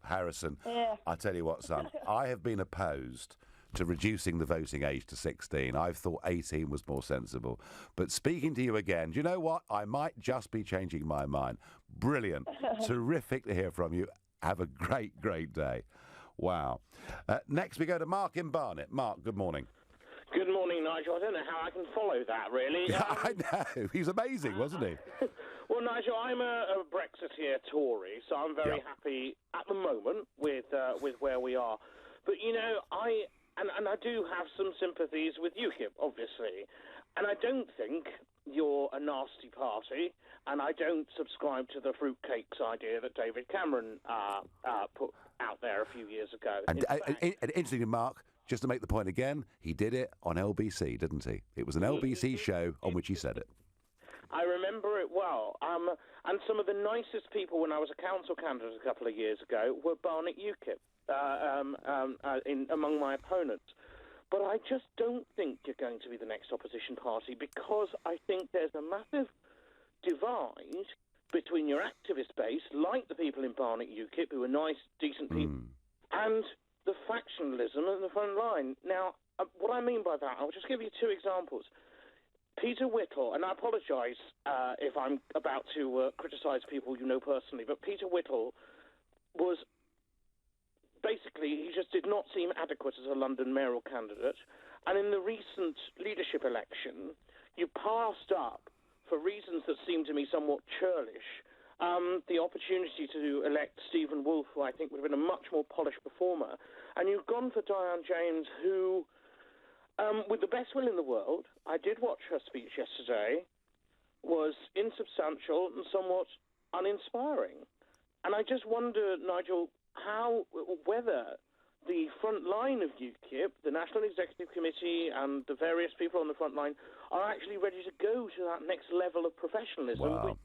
Harrison, yeah. I tell you what, son, I have been opposed to reducing the voting age to 16. I've thought 18 was more sensible. But speaking to you again, do you know what? I might just be changing my mind. Brilliant. Terrific to hear from you. Have a great day. Wow. Next we go to Mark in Barnet. Mark, good morning. Good morning, Nigel. I don't know how I can follow that, really. I know. He's amazing, wasn't he? Well, Nigel, I'm a Brexiteer Tory, so I'm very happy at the moment with where we are. But, I do have some sympathies with UKIP, obviously. And I don't think you're a nasty party, and I don't subscribe to the fruitcakes idea that David Cameron put out there a few years ago. And interestingly, Mark, just to make the point again, he did it on LBC, didn't he? It was an LBC show on which he said it. I remember it well. And some of the nicest people when I was a council candidate a couple of years ago were Barnet UKIP among my opponents. But I just don't think you're going to be the next opposition party, because I think there's a massive divide between your activist base, like the people in Barnet UKIP, who are nice, decent people, and the factionalism in the front line. Now, what I mean by that, I'll just give you two examples. Peter Whittle, and I apologise if I'm about to criticise people you know personally, but Peter Whittle was basically, he just did not seem adequate as a London mayoral candidate. And in the recent leadership election, you passed up, for reasons that seemed to me somewhat churlish, the opportunity to elect Stephen Wolfe, who I think would have been a much more polished performer. And you've gone for Diane James, who, with the best will in the world, I did watch her speech yesterday, was insubstantial and somewhat uninspiring. And I just wonder, Nigel, whether the front line of UKIP, the National Executive Committee and the various people on the front line are actually ready to go to that next level of professionalism, which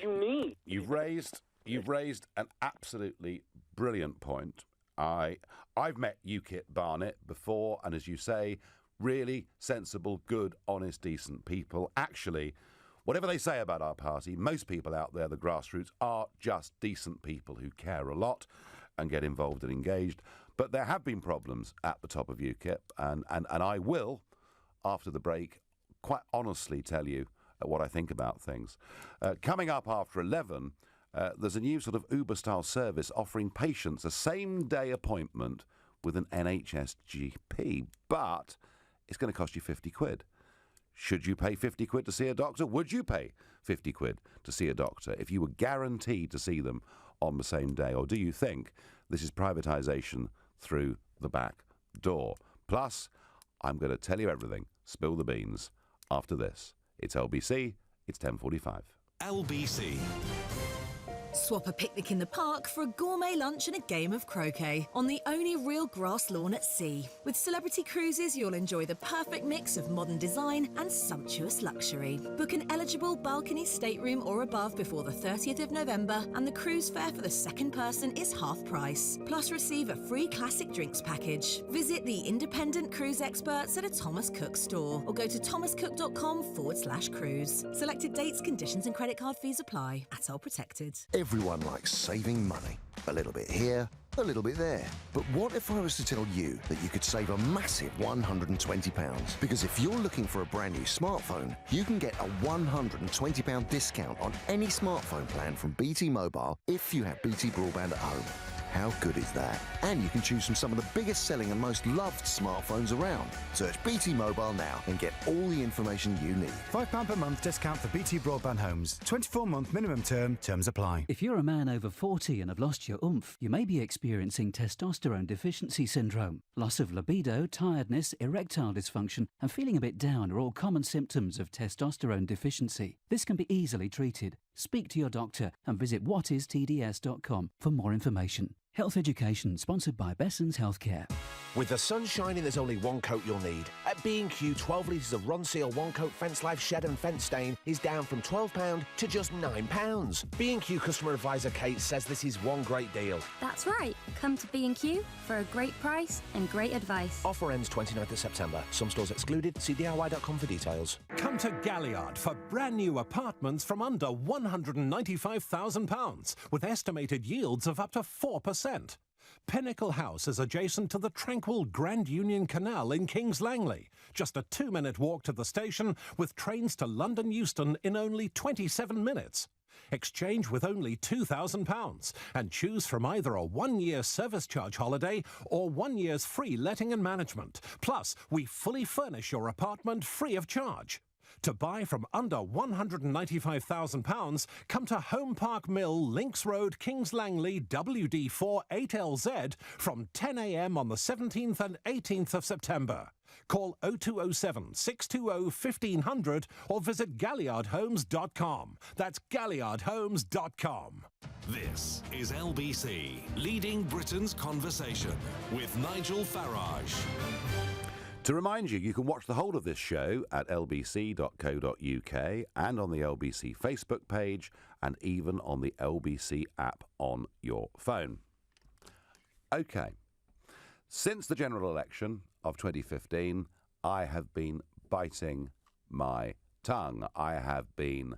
you need. You've raised an absolutely brilliant point. I've met UKIP Barnet before, and as you say, really sensible, good, honest, decent people. Actually, whatever they say about our party, most people out there, the grassroots, are just decent people who care a lot and get involved and engaged. But there have been problems at the top of UKIP, and I will, after the break, quite honestly tell you what I think about things. Coming up after 11, there's a new sort of Uber-style service offering patients a same-day appointment with an NHS GP, but it's going to cost you 50 quid. Should you pay 50 quid to see a doctor? Would you pay 50 quid to see a doctor if you were guaranteed to see them on the same day? Or do you think this is privatisation through the back door? Plus, I'm going to tell you everything. Spill the beans. After this, it's LBC, it's 10:45. LBC. Swap a picnic in the park for a gourmet lunch and a game of croquet on the only real grass lawn at sea. With Celebrity Cruises, you'll enjoy the perfect mix of modern design and sumptuous luxury. Book an eligible balcony stateroom or above before the 30th of November, and the cruise fare for the second person is half price. Plus, receive a free classic drinks package. Visit the independent cruise experts at a Thomas Cook store or go to thomascook.com/cruise. Selected dates, conditions and credit card fees apply. ATOL protected. Everyone likes saving money. A little bit here, a little bit there. But what if I was to tell you that you could save a massive £120? Because if you're looking for a brand new smartphone, you can get a £120 discount on any smartphone plan from BT Mobile if you have BT Broadband at home. How good is that? And you can choose from some of the biggest selling and most loved smartphones around. Search BT Mobile now and get all the information you need. £5 per month discount for BT Broadband Homes. 24-month minimum term. Terms apply. If you're a man over 40 and have lost your oomph, you may be experiencing testosterone deficiency syndrome. Loss of libido, tiredness, erectile dysfunction and feeling a bit down are all common symptoms of testosterone deficiency. This can be easily treated. Speak to your doctor and visit whatistds.com for more information. Health education sponsored by Besson's Healthcare. With the sun shining, there's only one coat you'll need. At B&Q, 12 litres of Ronseal One Coat Fence Life Shed and Fence Stain is down from £12 to just £9. B&Q customer advisor Kate says this is one great deal. That's right. Come to B&Q for a great price and great advice. Offer ends 29th of September. Some stores excluded. See DIY.com for details. Come to Galliard for brand new apartments from under £195,000 with estimated yields of up to 4%. Pinnacle House is adjacent to the tranquil Grand Union Canal in Kings Langley. Just a 2-minute walk to the station with trains to London Euston in only 27 minutes. Exchange with only £2,000 and choose from either a 1-year service charge holiday or 1 year's free letting and management. Plus, we fully furnish your apartment free of charge. To buy from under £195,000, come to Home Park Mill, Links Road, Kings Langley, WD4 8LZ from 10 a.m. on the 17th and 18th of September. Call 0207 620 1500 or visit galliardhomes.com. That's galliardhomes.com. This is LBC, leading Britain's conversation with Nigel Farage. To remind you, you can watch the whole of this show at lbc.co.uk and on the LBC Facebook page and even on the LBC app on your phone. OK. Since the general election of 2015, I have been biting my tongue. I have been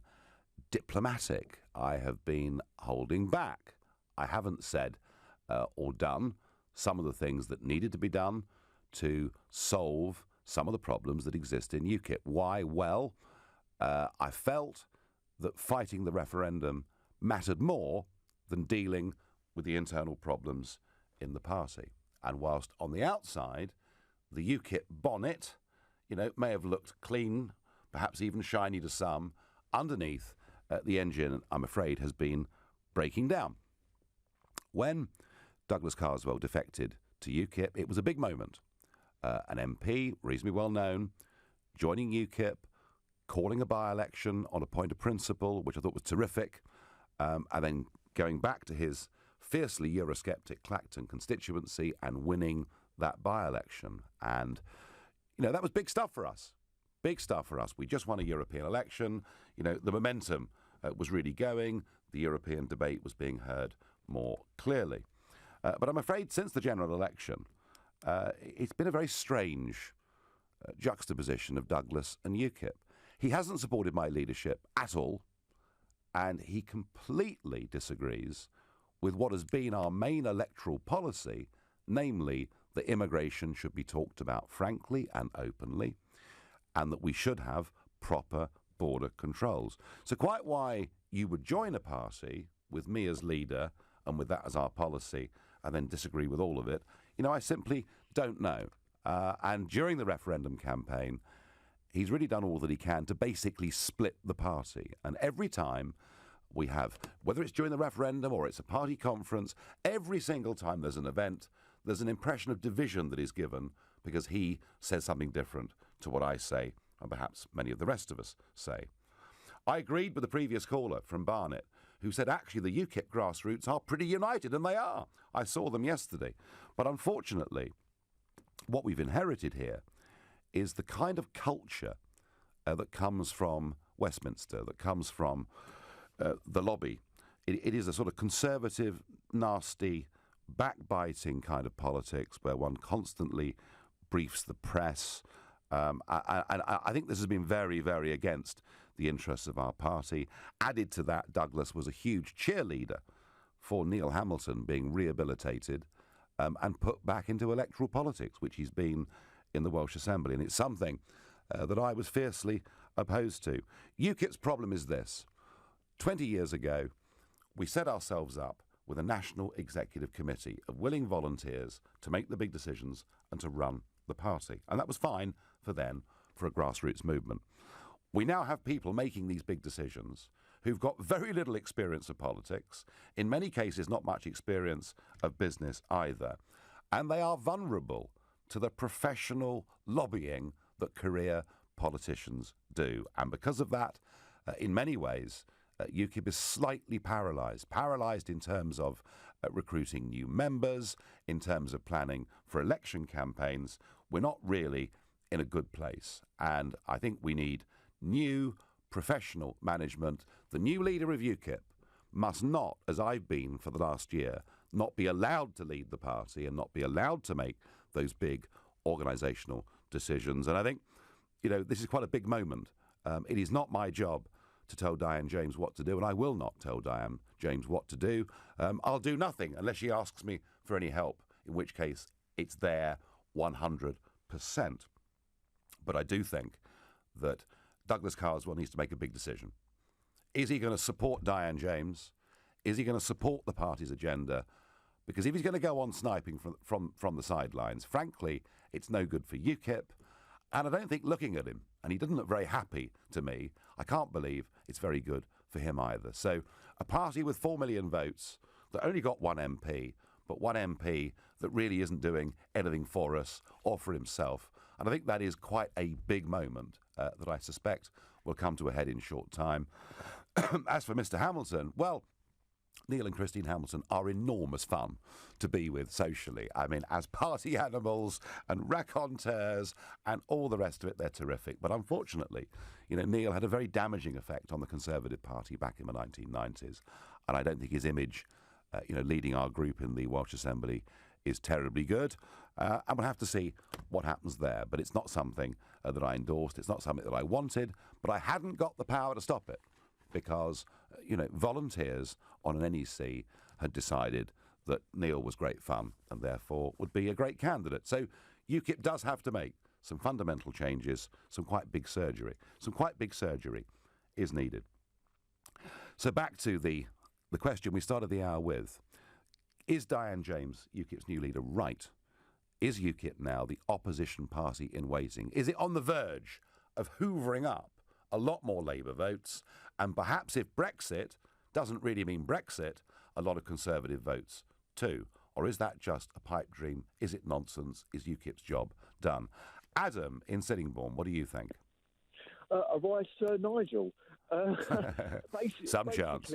diplomatic. I have been holding back. I haven't said or done some of the things that needed to be done to solve some of the problems that exist in UKIP. Why? Well, I felt that fighting the referendum mattered more than dealing with the internal problems in the party. And whilst on the outside, the UKIP bonnet, may have looked clean, perhaps even shiny to some, underneath the engine, I'm afraid, has been breaking down. When Douglas Carswell defected to UKIP, it was a big moment. An MP, reasonably well known, joining UKIP, calling a by-election on a point of principle, which I thought was terrific, and then going back to his fiercely Eurosceptic Clacton constituency and winning that by-election. And, that was big stuff for us. Big stuff for us. We just won a European election. The momentum was really going. The European debate was being heard more clearly. But I'm afraid since the general election, it's been a very strange juxtaposition of Douglas and UKIP. He hasn't supported my leadership at all, and he completely disagrees with what has been our main electoral policy, namely that immigration should be talked about frankly and openly, and that we should have proper border controls. So quite why you would join a party with me as leader and with that as our policy and then disagree with all of it, I simply don't know. And during the referendum campaign, he's really done all that he can to basically split the party. And every time we have, whether it's during the referendum or it's a party conference, every single time there's an event, there's an impression of division that is given because he says something different to what I say and perhaps many of the rest of us say. I agreed with the previous caller from Barnet who said actually the UKIP grassroots are pretty united, and they are. I saw them yesterday. But unfortunately, what we've inherited here is the kind of culture that comes from Westminster, that comes from the lobby. It is a sort of conservative, nasty, backbiting kind of politics where one constantly briefs the press. And I think this has been very, very against the interests of our party. Added to that, Douglas was a huge cheerleader for Neil Hamilton being rehabilitated and put back into electoral politics, which he's been in the Welsh Assembly. And it's something that I was fiercely opposed to. UKIP's problem is this. 20 years ago, we set ourselves up with a national executive committee of willing volunteers to make the big decisions and to run the party. And that was fine for then, for a grassroots movement. We now have people making these big decisions who've got very little experience of politics, in many cases not much experience of business either, and they are vulnerable to the professional lobbying that career politicians do. And because of that, in many ways, UKIP is slightly paralysed in terms of recruiting new members, in terms of planning for election campaigns. We're not really in a good place. And I think we need new professional management. The new leader of UKIP must not, as I've been for the last year, not be allowed to lead the party and not be allowed to make those big organisational decisions. And I think, this is quite a big moment. It is not my job to tell Diane James what to do, and I will not tell Diane James what to do. I'll do nothing unless she asks me for any help, in which case it's there 100%. But I do think that Douglas Carswell needs to make a big decision. Is he going to support Diane James? Is he going to support the party's agenda? Because if he's going to go on sniping from the sidelines, frankly, it's no good for UKIP. And I don't think looking at him, and he doesn't look very happy to me, I can't believe it's very good for him either. So a party with 4 million votes that only got one MP, but one MP that really isn't doing anything for us or for himself. And I think that is quite a big moment that I suspect will come to a head in short time. As for Mr. Hamilton, well, Neil and Christine Hamilton are enormous fun to be with socially. I mean, as party animals and raconteurs and all the rest of it, they're terrific. But unfortunately, Neil had a very damaging effect on the Conservative Party back in the 1990s. And I don't think his image, leading our group in the Welsh Assembly is terribly good. And we'll have to see what happens there. But it's not something that I endorsed. It's not something that I wanted. But I hadn't got the power to stop it because, volunteers on an NEC had decided that Neil was great fun and therefore would be a great candidate. So UKIP does have to make some fundamental changes, some quite big surgery. Some quite big surgery is needed. So back to the question we started the hour with. Is Diane James, UKIP's new leader, right? Is UKIP now the opposition party in waiting? Is it on the verge of hoovering up a lot more Labour votes? And perhaps if Brexit doesn't really mean Brexit, a lot of Conservative votes too? Or is that just a pipe dream? Is it nonsense? Is UKIP's job done? Adam in Sittingbourne, what do you think? Right, Sir Nigel. Some chance.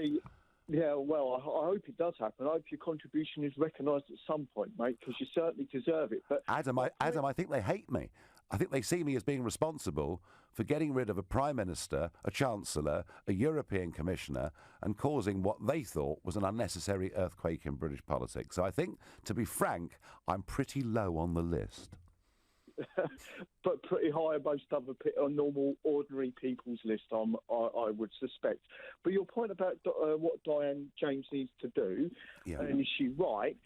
Yeah, well, I hope it does happen. I hope your contribution is recognised at some point, mate, because you certainly deserve it. But Adam, I think they hate me. I think they see me as being responsible for getting rid of a Prime Minister, a Chancellor, a European Commissioner, and causing what they thought was an unnecessary earthquake in British politics. So I think, to be frank, I'm pretty low on the list. But pretty high most other normal, ordinary people's list, I would suspect. But your point about what Diane James needs to do, and is she right?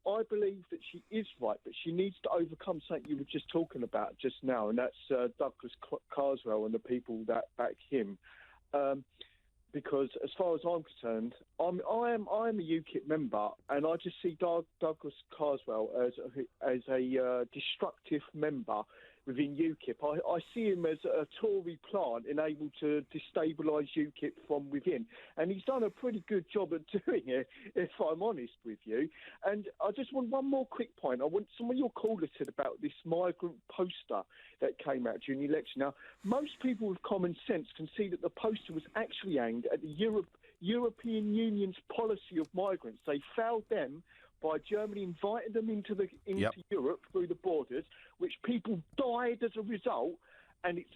I believe that she is right, but she needs to overcome something you were just talking about just now, and that's Douglas Carswell and the people that back him. Because as far as I'm concerned, I'm a UKIP member, and I just see Douglas Carswell as a destructive member within UKIP. I see him as a Tory plant enabled to destabilise UKIP from within, and he's done a pretty good job at doing it, if I'm honest with you. And I just want one more quick point. I want some of your callers said about this migrant poster that came out during the election. Now, most people with common sense can see that the poster was actually aimed at the European Union's policy of migrants. They failed them by Germany inviting them into Europe through the borders, which people died as a result, and it's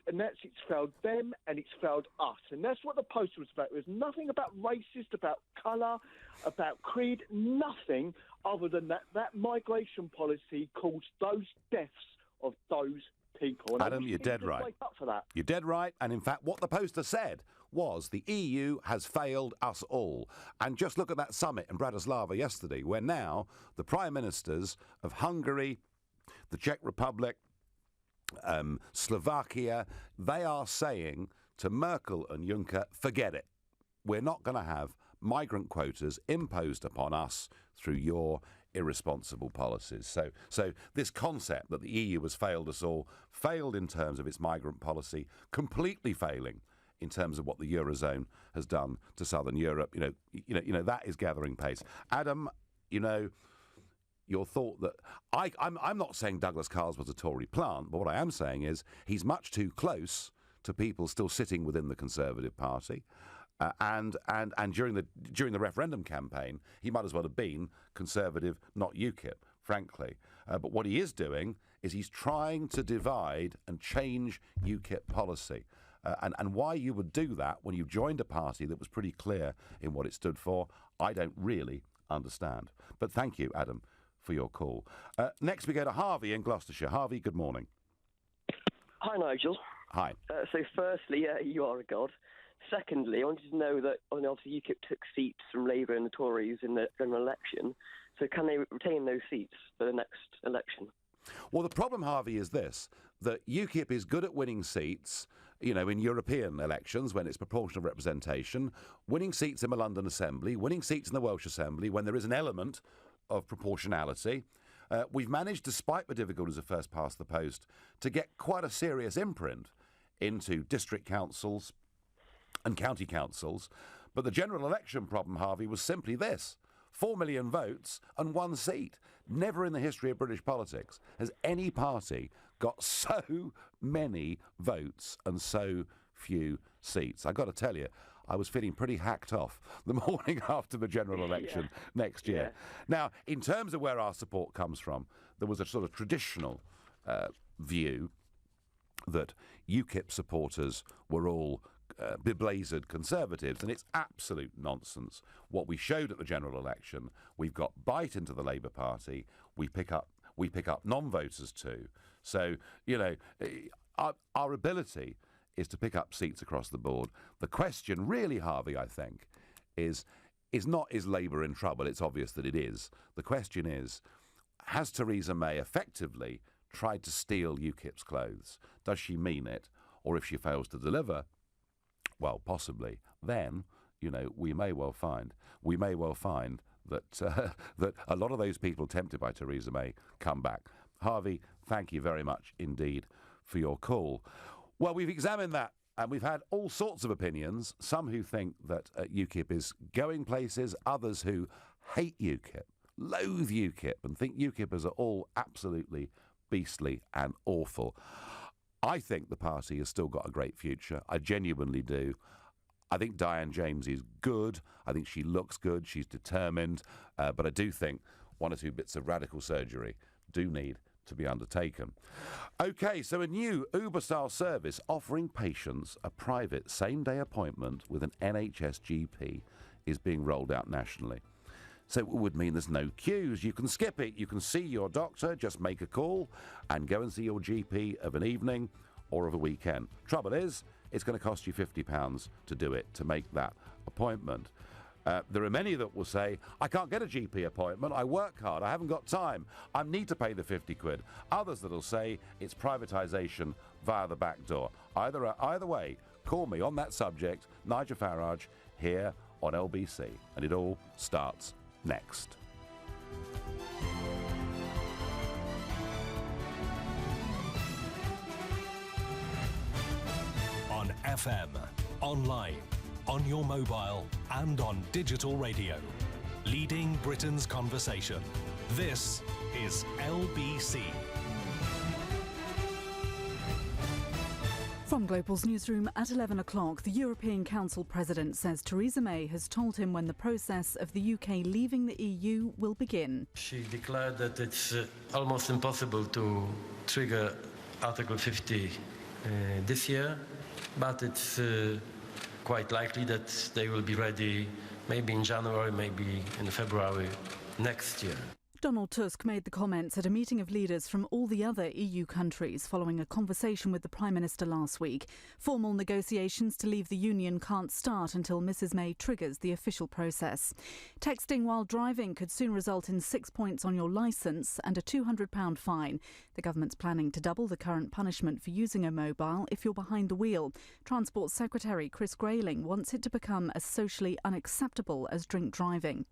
failed them and it's failed us. And that's what the poster was about. There's nothing about racist, about colour, about creed, nothing other than that migration policy caused those deaths of those people. And Adam, you're dead right. Wake up for that. You're dead right. And in fact, what the poster said was the EU has failed us all. And just look at that summit in Bratislava yesterday, where now the prime ministers of Hungary, the Czech Republic, Slovakia, they are saying to Merkel and Juncker, forget it. We're not going to have migrant quotas imposed upon us through your irresponsible policies. So this concept that the EU has failed us all, failed in terms of its migrant policy, completely failing in terms of what the Eurozone has done to Southern Europe, that is gathering pace. Adam, your thought that I'm not saying Douglas Carls was a Tory plant, but what I am saying is he's much too close to people still sitting within the Conservative Party. And during the referendum campaign, he might as well have been Conservative, not UKIP, frankly. But what he is doing is he's trying to divide and change UKIP policy. And why you would do that when you joined a party that was pretty clear in what it stood for, I don't really understand. But thank you, Adam, for your call. Next we go to Harvey in Gloucestershire. Harvey, good morning. Hi, Nigel. Hi. So firstly, you are a god. Secondly, I wanted to know that obviously UKIP took seats from Labour and the Tories in the general election. So can they retain those seats for the next election? Well, the problem, Harvey, is this, that UKIP is good at winning seats, in European elections when it's proportional representation, winning seats in the London Assembly, winning seats in the Welsh Assembly when there is an element of proportionality. We've managed, despite the difficulties of first past the post, to get quite a serious imprint into district councils and county councils. But the general election problem, Harvey, was simply this: 4 million votes and one seat. Never in the history of British politics has any party got so many votes and so few seats. I've got to tell you, I was feeling pretty hacked off the morning after the general election next year. Now, in terms of where our support comes from, there was a sort of traditional view that UKIP supporters were all beblazered Conservatives, and it's absolute nonsense. What we showed at the general election, we've got bite into the Labour Party, we pick up non-voters too. So, our ability is to pick up seats across the board. The question really, Harvey, I think, is not is Labour in trouble? It's obvious that it is. The question is, has Theresa May effectively tried to steal UKIP's clothes? Does she mean it? Or if she fails to deliver, well, possibly, then, we may well find that that a lot of those people tempted by Theresa May come back. Harvey, thank you very much indeed for your call. Well, we've examined that, and we've had all sorts of opinions, some who think that UKIP is going places, others who hate UKIP, loathe UKIP, and think UKIPers are all absolutely beastly and awful. I think the party has still got a great future. I genuinely do. I think Diane James is good. I think she looks good. She's determined. But I do think one or two bits of radical surgery do need to be undertaken. OK, so a new Uber-style service offering patients a private same-day appointment with an NHS GP is being rolled out nationally. So it would mean there's no queues. You can skip it. You can see your doctor, just make a call and go and see your GP of an evening or of a weekend. Trouble is, it's going to cost you £50 to do it, to make that appointment. There are many that will say, I can't get a GP appointment, I work hard, I haven't got time, I need to pay the 50 quid. Others that will say it's privatisation via the back door. Either way, call me on that subject, Nigel Farage, here on LBC. And it all starts next. On FM, online, on your mobile and on digital radio. Leading Britain's conversation. This is LBC. From Global's newsroom at 11 o'clock, the European Council President says Theresa May has told him when the process of the UK leaving the EU will begin. She declared that it's almost impossible to trigger Article 50 this year, but it's quite likely that they will be ready maybe in January, maybe in February next year. Donald Tusk made the comments at a meeting of leaders from all the other EU countries following a conversation with the Prime Minister last week. Formal negotiations to leave the Union can't start until Mrs May triggers the official process. Texting while driving could soon result in 6 points on your licence and a £200 fine. The government's planning to double the current punishment for using a mobile if you're behind the wheel. Transport Secretary Chris Grayling wants it to become as socially unacceptable as drink driving.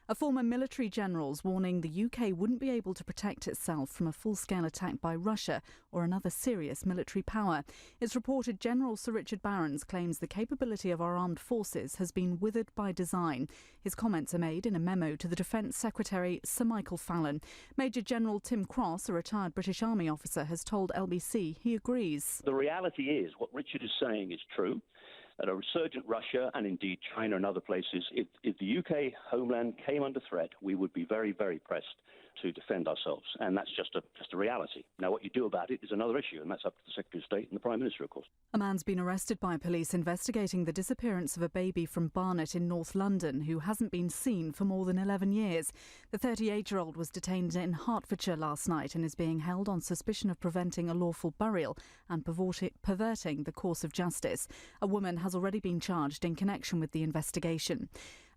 A former military general's warning the UK wouldn't be able to protect itself from a full-scale attack by Russia or another serious military power. It's reported General Sir Richard Barron's claims the capability of our armed forces has been withered by design. His comments are made in a memo to the Defence Secretary Sir Michael Fallon. Major General Tim Cross, a retired British Army officer, has told LBC he agrees. The reality is what Richard is saying is true. That a resurgent Russia and indeed China and other places, if the UK homeland came under threat, we would be very, very pressed to defend ourselves. And that's just a reality. Now, what you do about it is another issue, and that's up to the Secretary of State and the Prime Minister, of course. A man's been arrested by police investigating the disappearance of a baby from Barnet in North London who hasn't been seen for more than 11 years. The 38-year-old was detained in Hertfordshire last night and is being held on suspicion of preventing a lawful burial and perverting the course of justice. A woman has already been charged in connection with the investigation.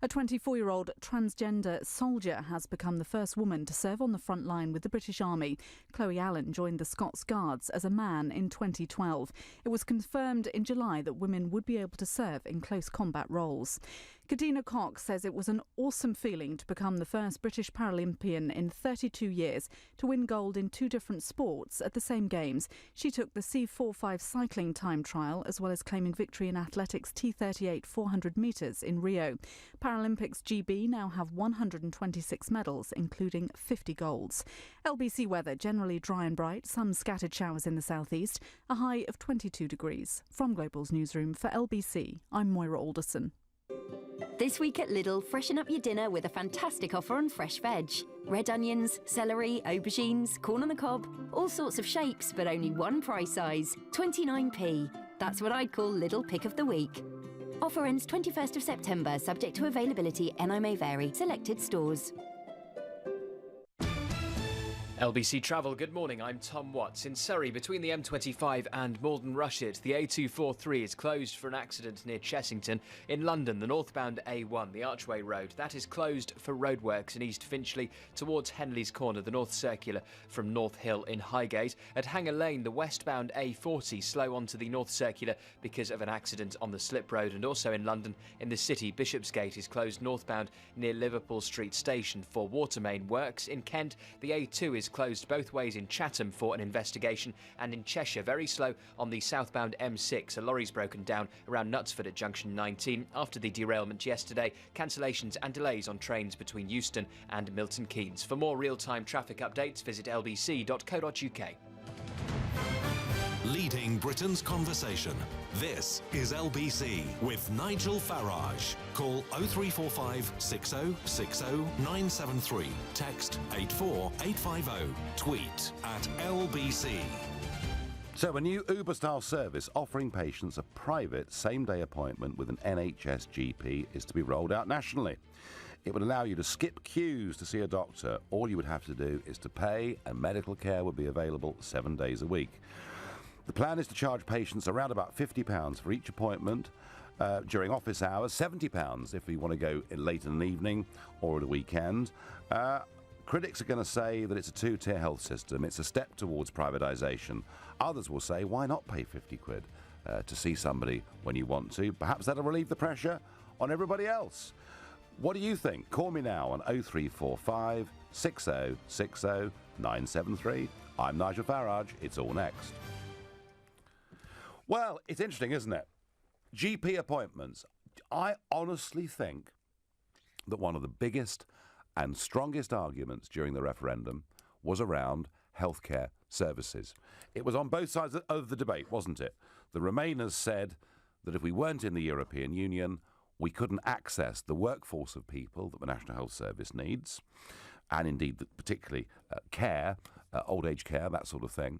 A 24-year-old transgender soldier has become the first woman to serve on the front line with the British Army. Chloe Allen joined the Scots Guards as a man in 2012. It was confirmed in July that women would be able to serve in close combat roles. Kadina Cox says it was an awesome feeling to become the first British Paralympian in 32 years to win gold in 2 different sports at the same Games. She took the C45 cycling time trial as well as claiming victory in athletics T38 400 metres in Rio. Paralympics GB now have 126 medals, including 50 golds. LBC weather generally dry and bright, some scattered showers in the southeast, a high of 22 degrees. From Global's newsroom for LBC, I'm Moira Alderson. This week at Lidl, freshen up your dinner with a fantastic offer on fresh veg. Red onions, celery, aubergines, corn on the cob, all sorts of shapes, but only one price size, 29p. That's what I'd call Lidl Pick of the Week. Offer ends 21st of September, subject to availability, NI may vary. Selected stores. LBC Travel, good morning, I'm Tom Watts. In Surrey, between the M25 and Malden Rushet, the A243 is closed for an accident near Chessington. In London, the northbound A1, the Archway Road, that is closed for roadworks in East Finchley towards Henley's Corner, the North Circular from North Hill in Highgate. At Hanger Lane, the westbound A40 slow onto the North Circular because of an accident on the Slip Road. And also in London, in the city, Bishopsgate is closed northbound near Liverpool Street Station for water main works. In Kent, the A2 is closed both ways in Chatham for an investigation, and in Cheshire very slow on the southbound M6. A lorry's broken down around Knutsford at junction 19 after the derailment yesterday. Cancellations and delays on trains between Euston and Milton Keynes. For more real-time traffic updates, visit lbc.co.uk. Leading Britain's conversation. This is LBC with Nigel Farage. Call 0345 6060 973. Text 84850. Tweet at LBC. So a new Uber-style service offering patients a private same-day appointment with an NHS GP is to be rolled out nationally. It would allow you to skip queues to see a doctor. All you would have to do is to pay, and medical care would be available 7 days a week. The plan is to charge patients around about £50 for each appointment, during office hours, £70 if we want to go late in an evening or at a weekend. Critics are going to say that it's a two-tier health system. It's a step towards privatisation. Others will say, why not pay 50 quid to see somebody when you want to? Perhaps that'll relieve the pressure on everybody else. What do you think? Call me now on 0345 6060 973. I'm Nigel Farage. It's all next. Well, it's interesting, isn't it? GP appointments. I honestly think that one of the biggest and strongest arguments during the referendum was around healthcare services. It was on both sides of the debate, wasn't it? The Remainers said that if we weren't in the European Union, we couldn't access the workforce of people that the National Health Service needs, and indeed particularly care, old age care, that sort of thing.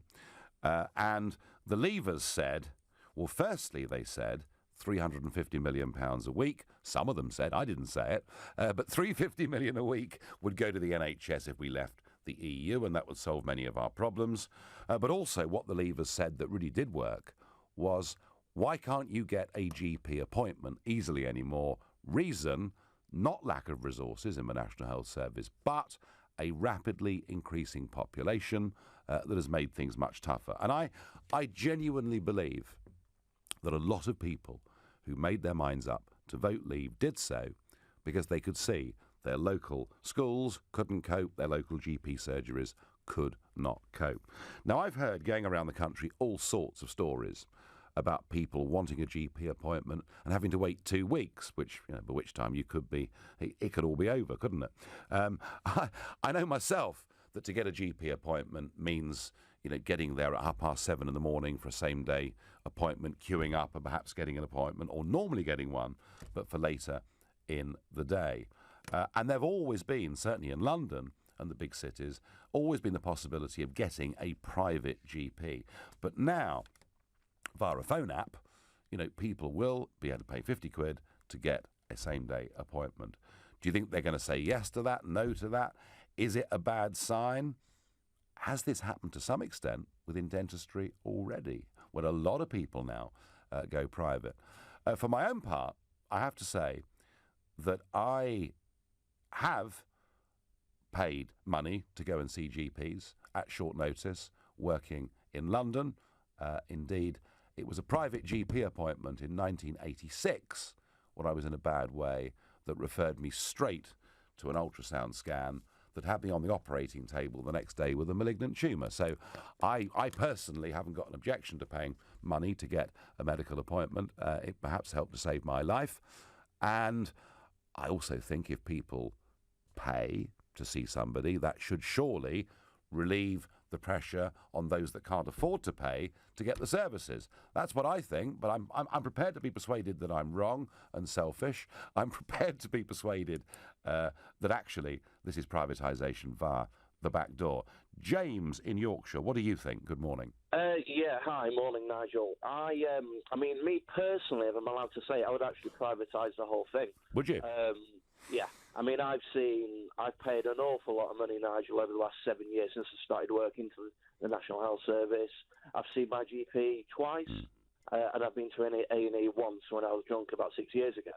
And the Leavers said, well, firstly, they said, £350 million a week. Some of them said, I didn't say it, but £350 million a week would go to the NHS if we left the EU, and that would solve many of our problems. But also what the Leavers said that really did work was, why can't you get a GP appointment easily anymore? Reason, not lack of resources in the National Health Service, but a rapidly increasing population that has made things much tougher. And I genuinely believe that a lot of people who made their minds up to vote Leave did so because they could see their local schools couldn't cope, their local GP surgeries could not cope. Now, I've heard, going around the country, all sorts of stories about people wanting a GP appointment and having to wait 2 weeks, which, you know, by which time you could be, it could all be over, couldn't it? I know myself that to get a GP appointment means, you know, getting there at 7:30 in the morning for a same-day appointment, queuing up and perhaps getting an appointment, or normally getting one, but for later in the day. And there have always been, certainly in London and the big cities, always been the possibility of getting a private GP. But now, via a phone app, you know, people will be able to pay 50 quid to get a same-day appointment. Do you think they're going to say yes to that, no to that? Is it a bad sign? Has this happened to some extent within dentistry already, when a lot of people now go private? For my own part, I have to say that I have paid money to go and see GPs at short notice, working in London. Indeed, it was a private GP appointment in 1986, when I was in a bad way, that referred me straight to an ultrasound scan that had me on the operating table the next day with a malignant tumour. So I personally haven't got an objection to paying money to get a medical appointment. It perhaps helped to save my life. And I also think if people pay to see somebody, that should surely relieve the pressure on those that can't afford to pay to get the services. That's what I think, but I'm prepared to be persuaded that I'm wrong and selfish. I'm prepared to be persuaded that actually this is privatisation via the back door. James in Yorkshire, what do you think? Good morning. Yeah, hi, morning, Nigel. I mean, me personally, if I'm allowed to say, I would actually privatise the whole thing. Would you? Yeah. I mean, I've paid an awful lot of money, Nigel, over the last 7 years since I started working for the National Health Service. I've seen my GP twice, and I've been to an A&E once when I was drunk about 6 years ago.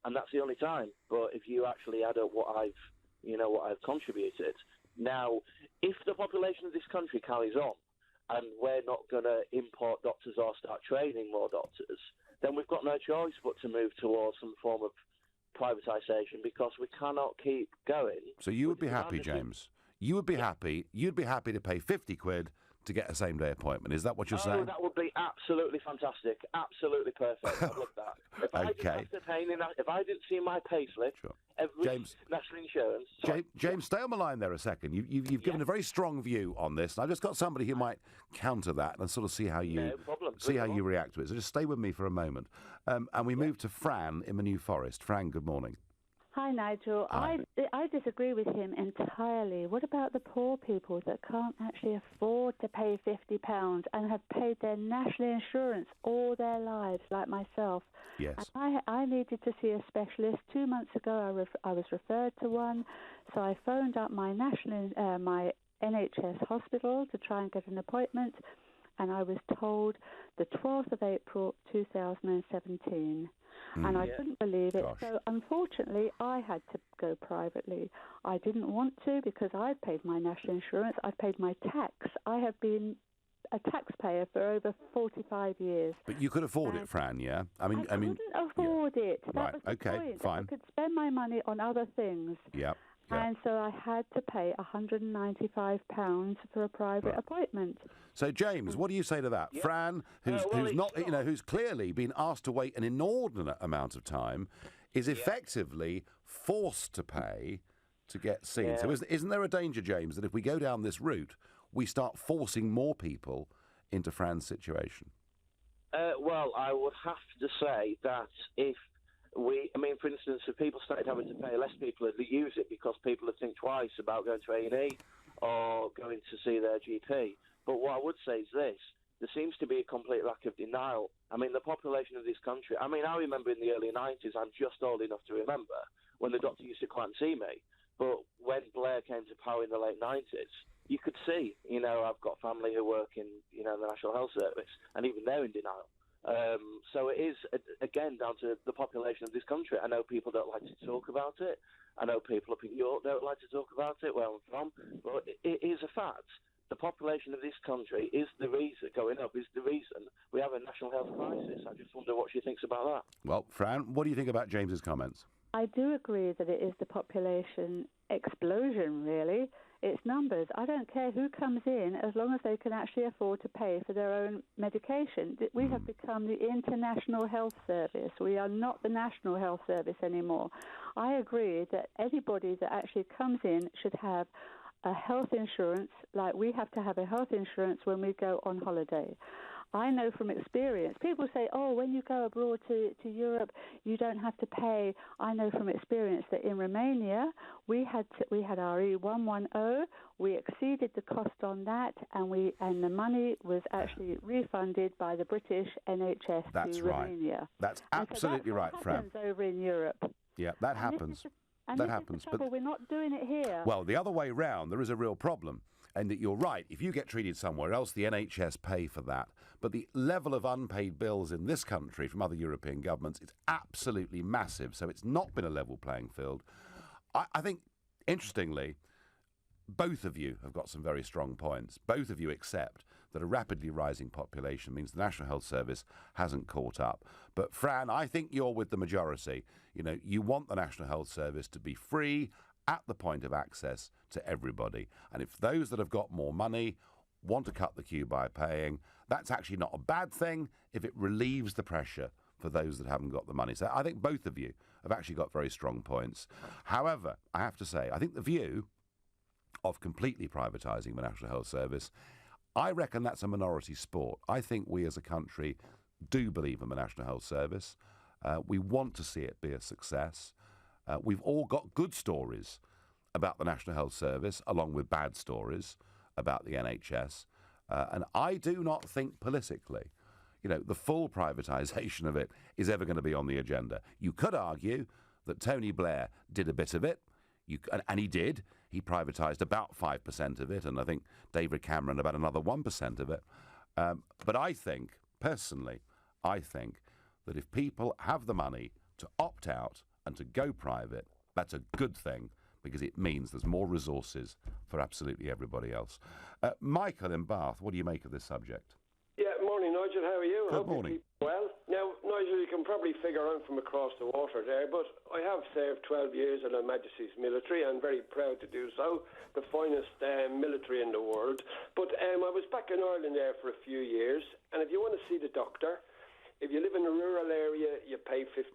And that's the only time. But if you actually add up what I've contributed, now, if the population of this country carries on, and we're not going to import doctors or start training more doctors, then we've got no choice but to move towards some form of privatisation, because we cannot keep going. So you would be happy, James? You would be happy? You'd be happy to pay 50 quid to get a same-day appointment? Is that what you're saying? Oh, that would be absolutely fantastic. Absolutely perfect. I'd love that. If I didn't have to pay if I didn't see my payslip, every national insurance... James, stay on the line there a second. You've given a very strong view on this, and I've just got somebody who might counter that and sort of see how you you react to it. So just stay with me for a moment. And we move to Fran in the New Forest. Fran, good morning. Hi, Nigel. Hi. I disagree with him entirely. What about the poor people that can't actually afford to pay £50 and have paid their national insurance all their lives, like myself? Yes. And I needed to see a specialist. 2 months ago, I was referred to one, so I phoned up my NHS hospital to try and get an appointment. and I was told the 12th of April 2017. And I couldn't believe it. Gosh. So unfortunately, I had to go privately. I didn't want to because I've paid my national insurance. I've paid my tax. I have been a taxpayer for over 45 years. But you could afford it, Fran, yeah? I couldn't afford it. That Right, was the okay, point. fine. I could spend my money on other things. Yeah. And so I had to pay £195 for a private appointment. So, James, what do you say to that? Fran, who's clearly been asked to wait an inordinate amount of time, is effectively forced to pay to get seen. Yeah. So isn't there a danger, James, that if we go down this route, we start forcing more people into Fran's situation? Well, I would have to say that for instance, if people started having to pay, less people would use it because people would think twice about going to A&E or going to see their GP. But what I would say is this. There seems to be a complete lack of denial. I mean, the population of this country, I remember in the early 90s, I'm just old enough to remember, when the doctor used to come and see me. But when Blair came to power in the late 90s, you could see, I've got family who work in, the National Health Service, and even they're in denial. So it is, again, down to the population of this country. I know people don't like to talk about it. I know people up in York don't like to talk about it, where I'm from. But it is a fact. The population of this country is the reason, going up, is the reason we have a national health crisis. I just wonder what she thinks about that. Well, Fran, what do you think about James's comments? I do agree that it is the population explosion, really. It's numbers. I don't care who comes in as long as they can actually afford to pay for their own medication. We have become the International Health Service. We are not the National Health Service anymore. I agree that anybody that actually comes in should have a health insurance, like we have to have a health insurance when we go on holiday. I know from experience, people say, oh, when you go abroad to Europe, you don't have to pay. I know from experience that in Romania, we had our E110, we exceeded the cost on that, and the money was actually refunded by the British NHS to Romania. That's absolutely right, Fran. That happens over in Europe. Yeah, that happens. That happens. But we're not doing it here. Well, the other way round, there is a real problem. And that you're right, if you get treated somewhere else, the NHS pay for that. But the level of unpaid bills in this country from other European governments is absolutely massive. So it's not been a level playing field. I think, interestingly, both of you have got some very strong points. Both of you accept that a rapidly rising population means the National Health Service hasn't caught up. But, Fran, I think you're with the majority. You want the National Health Service to be free at the point of access to everybody. And if those that have got more money want to cut the queue by paying, that's actually not a bad thing if it relieves the pressure for those that haven't got the money. So I think both of you have actually got very strong points. However, I have to say, I think the view of completely privatising the National Health Service, I reckon that's a minority sport. I think we as a country do believe in the National Health Service. We want to see it be a success. We've all got good stories about the National Health Service, along with bad stories about the NHS. And I do not think politically, the full privatisation of it is ever going to be on the agenda. You could argue that Tony Blair did a bit of it, and he did. He privatised about 5% of it, and I think David Cameron about another 1% of it. But I think, personally, that if people have the money to opt out and to go private, that's a good thing because it means there's more resources for absolutely everybody else. Michael in Bath, what do you make of this subject? Yeah, morning, Nigel. How are you? Good morning. Well, now, Nigel, you can probably figure out from across the water there, but I have served 12 years in Her Majesty's military. I'm very proud to do so, the finest military in the world. But I was back in Ireland there for a few years, and if you want to see the doctor, if you live in a rural area, you pay €50.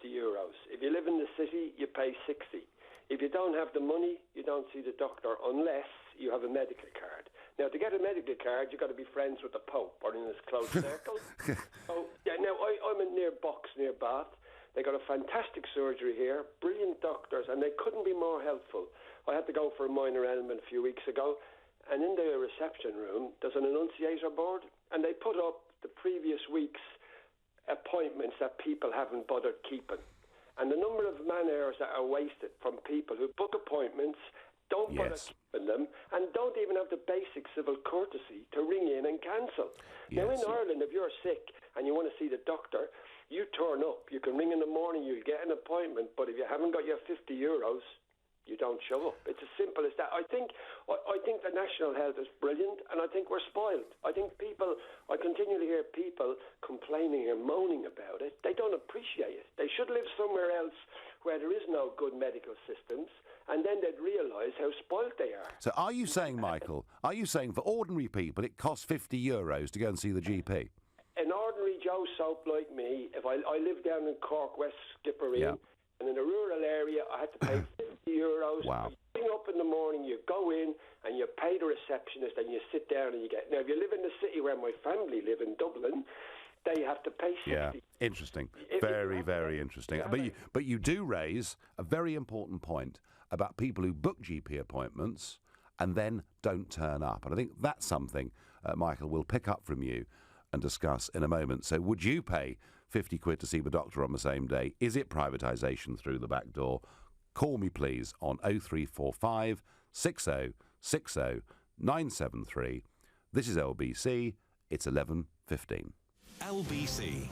If you live in the city, you pay 60. If you don't have the money, you don't see the doctor unless you have a medical card. Now, to get a medical card, you've got to be friends with the Pope or in his close circle. Now, I'm in near Box, near Bath. They got a fantastic surgery here, brilliant doctors, and they couldn't be more helpful. I had to go for a minor ailment a few weeks ago, and in the reception room, there's an annunciator board, and they put up the previous week's appointments that people haven't bothered keeping. And the number of man hours that are wasted from people who book appointments, don't bother keeping them, and don't even have the basic civil courtesy to ring in and cancel. Now, in Ireland, if you're sick and you want to see the doctor, you turn up. You can ring in the morning, you'll get an appointment, but if you haven't got your €50, you don't show up. It's as simple as that. I think the national health is brilliant, and I think we're spoiled. I continue to hear people complaining and moaning about it. They don't appreciate it. They should live somewhere else where there is no good medical systems, and then they'd realise how spoiled they are. So are you saying, Michael, for ordinary people it costs €50 to go and see the GP? An ordinary Joe Soap like me, if I live down in Cork, West Skippereen, and in a rural area, I had to pay €50. Wow. You ring up in the morning, you go in, and you pay the receptionist, and you sit down and you get... Now, if you live in the city where my family live in Dublin, they have to pay $60. Yeah, interesting. Very, very interesting. But you do raise a very important point about people who book GP appointments and then don't turn up. And I think that's something, Michael, we'll pick up from you and discuss in a moment. So would you pay £50 to see the doctor on the same day? Is it privatisation through the back door? Call me, please, on 0345 60 60 973. This is LBC. It's 11:15. LBC.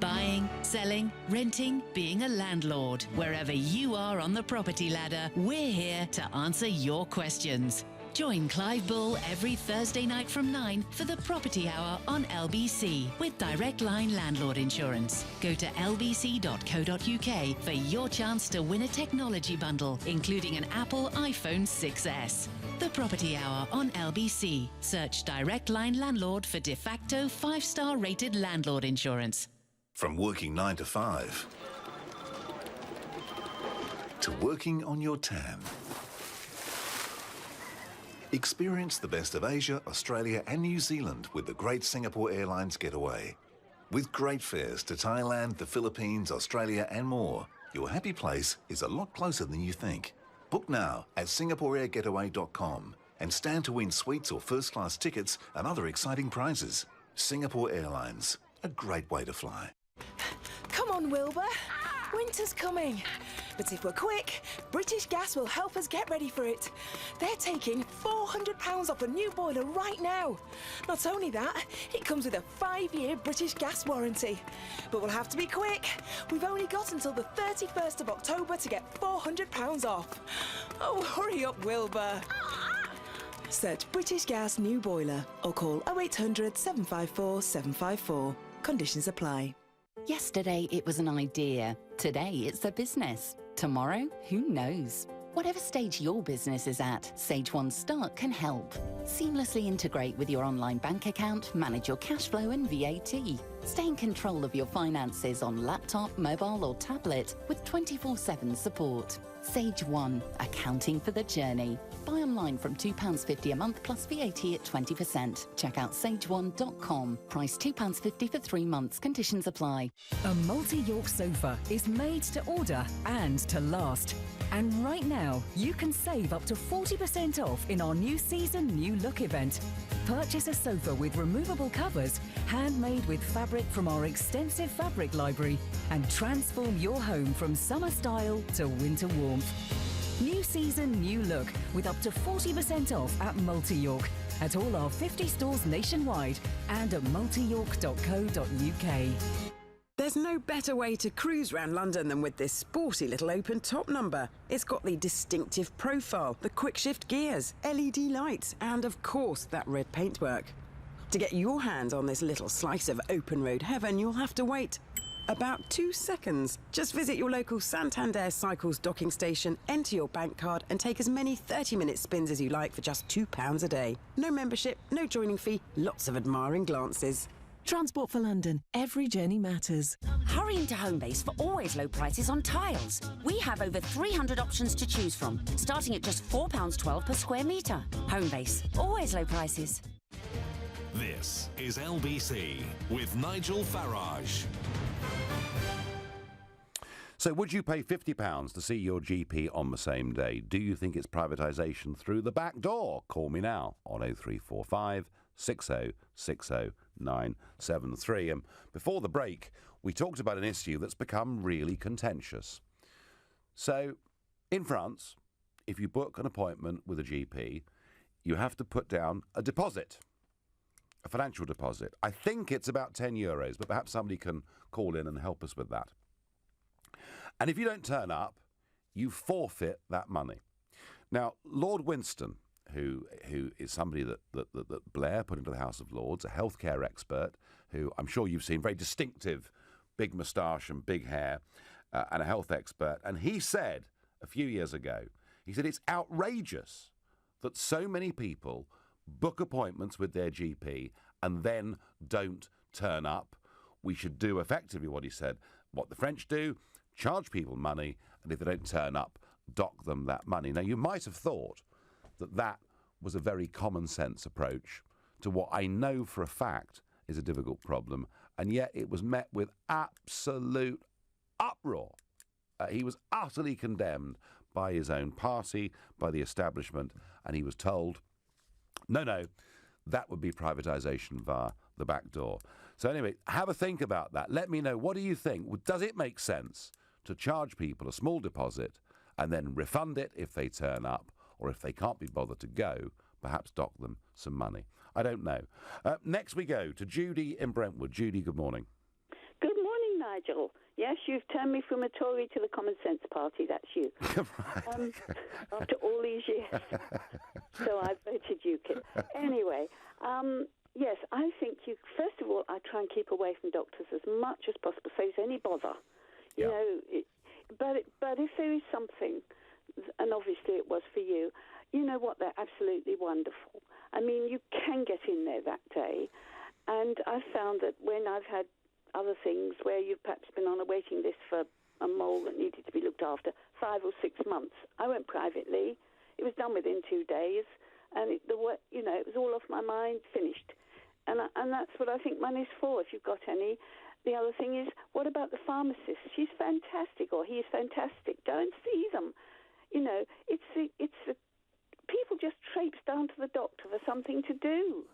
Buying, selling, renting, being a landlord. Wherever you are on the property ladder, we're here to answer your questions. Join Clive Bull every Thursday night from 9 for the Property Hour on LBC with Direct Line Landlord Insurance. Go to lbc.co.uk for your chance to win a technology bundle, including an Apple iPhone 6S. The Property Hour on LBC. Search Direct Line Landlord for de facto 5-star rated landlord insurance. From working 9 to 5 to working on your tan. Experience the best of Asia, Australia and New Zealand with the great Singapore Airlines getaway. With great fares to Thailand, the Philippines, Australia and more, your happy place is a lot closer than you think. Book now at singaporeairgetaway.com and stand to win suites or first-class tickets and other exciting prizes. Singapore Airlines, a great way to fly. Come on, Wilbur. Winter's coming. But if we're quick, British Gas will help us get ready for it. They're taking £400 off a new boiler right now. Not only that, it comes with a 5-year British Gas warranty. But we'll have to be quick. We've only got until the 31st of October to get £400 off. Oh, hurry up, Wilbur. Search British Gas New Boiler or call 0800 754 754. Conditions apply. Yesterday it was an idea. Today it's a business. Tomorrow, who knows? Whatever stage your business is at, Sage 1 Start can help. Seamlessly integrate with your online bank account, manage your cash flow and VAT. Stay in control of your finances on laptop, mobile or tablet with 24/7 support. Sage 1, accounting for the journey. Buy online from £2.50 a month plus VAT at 20%. Check out sage1.com. Price £2.50 for 3 months. Conditions apply. A multi-York sofa is made to order and to last. And right now, you can save up to 40% off in our new season, new look event. Purchase a sofa with removable covers, handmade with fabric from our extensive fabric library, and transform your home from summer style to winter warmth. New season, new look, with up to 40% off at Multi-York, at all our 50 stores nationwide, and at multiyork.co.uk. There's no better way to cruise around London than with this sporty little open top number. It's got the distinctive profile, the quick shift gears, LED lights, and of course that red paintwork. To get your hands on this little slice of open road heaven, you'll have to wait about 2 seconds. Just visit your local Santander Cycles docking station, enter your bank card and take as many 30-minute spins as you like for just £2 a day. No membership, no joining fee, lots of admiring glances. Transport for London. Every journey matters. Hurry into Homebase for always low prices on tiles. We have over 300 options to choose from, starting at just £4.12 per square metre. Homebase. Always low prices. This is LBC with Nigel Farage. So would you pay £50 to see your GP on the same day? Do you think it's privatisation through the back door? Call me now on 0345 60 60 973. And before the break, we talked about an issue that's become really contentious. So, in France, if you book an appointment with a GP, you have to put down a deposit, a financial deposit. I think it's about €10, but perhaps somebody can call in and help us with that. And if you don't turn up, you forfeit that money. Now, Lord Winston, who is somebody that Blair put into the House of Lords, a healthcare expert, who I'm sure you've seen, very distinctive, big moustache and big hair, and a health expert. And he said a few years ago, he said it's outrageous that so many people book appointments with their GP and then don't turn up. We should do effectively what he said, what the French do, charge people money, and if they don't turn up, dock them that money. Now, you might have thought that that was a very common sense approach to what I know for a fact is a difficult problem, and yet it was met with absolute uproar. He was utterly condemned by his own party, by the establishment, and he was told, no, that would be privatisation via the back door. So anyway, have a think about that. Let me know, what do you think? Does it make sense to charge people a small deposit and then refund it if they turn up, or if they can't be bothered to go, perhaps dock them some money? I don't know. Next we go to Judy in Brentwood. Judy, good morning. Good morning, Nigel. Yes, you've turned me from a Tory to the Common Sense Party. That's you. After all these years. So I voted UKIP. Anyway, yes, I think first of all, I try and keep away from doctors as much as possible, saves any bother. You know, but if there is something, and obviously it was for you, you know what, they're absolutely wonderful. I mean, you can get in there that day. And I've found that when I've had other things where you've perhaps been on a waiting list for a mole that needed to be looked after 5 or 6 months, I went privately. It was done within 2 days. And, it was all off my mind, finished. And that's what I think money's for, if you've got any. The other thing is, what about the pharmacist? She's fantastic, or he's fantastic. Go and see them. You know, it's the people just traipse down to the doctor for something to do.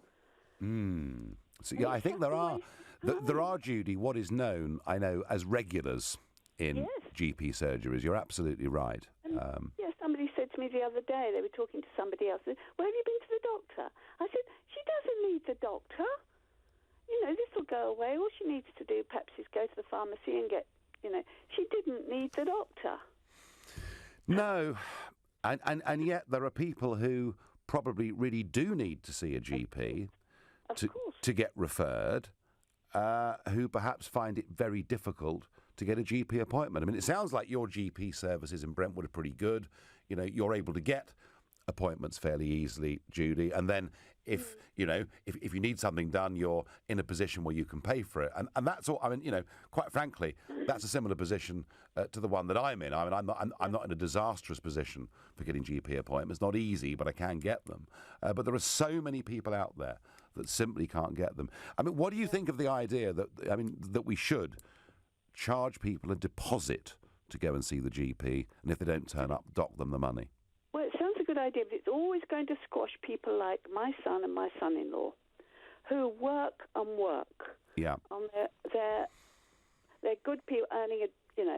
So, yeah, I think there are, Judy, what is known, I know, as regulars in GP surgeries. You're absolutely right. Somebody said to me the other day, they were talking to somebody else, well, have you been to the doctor? I said, she doesn't need the doctor. You know, this will go away. All she needs to do perhaps is go to the pharmacy and get, she didn't need the doctor. No, and yet there are people who probably really do need to see a GP to get referred, who perhaps find it very difficult to get a GP appointment. I mean, it sounds like your GP services in Brentwood are pretty good. You know, you're able to get appointments fairly easily, Judy, and then if you need something done, you're in a position where you can pay for it, and that's all. I mean, quite frankly, that's a similar position to the one that I'm in. I mean, I'm not in a disastrous position for getting GP appointments. Not easy, but I can get them. But there are so many people out there that simply can't get them. I mean, what do you think of the idea that we should charge people a deposit to go and see the GP, and if they don't turn up, dock them the money? Well, it sounds a good idea, but it's always going to squash people like my son and my son-in-law, who work and work. Yeah. On they're good people earning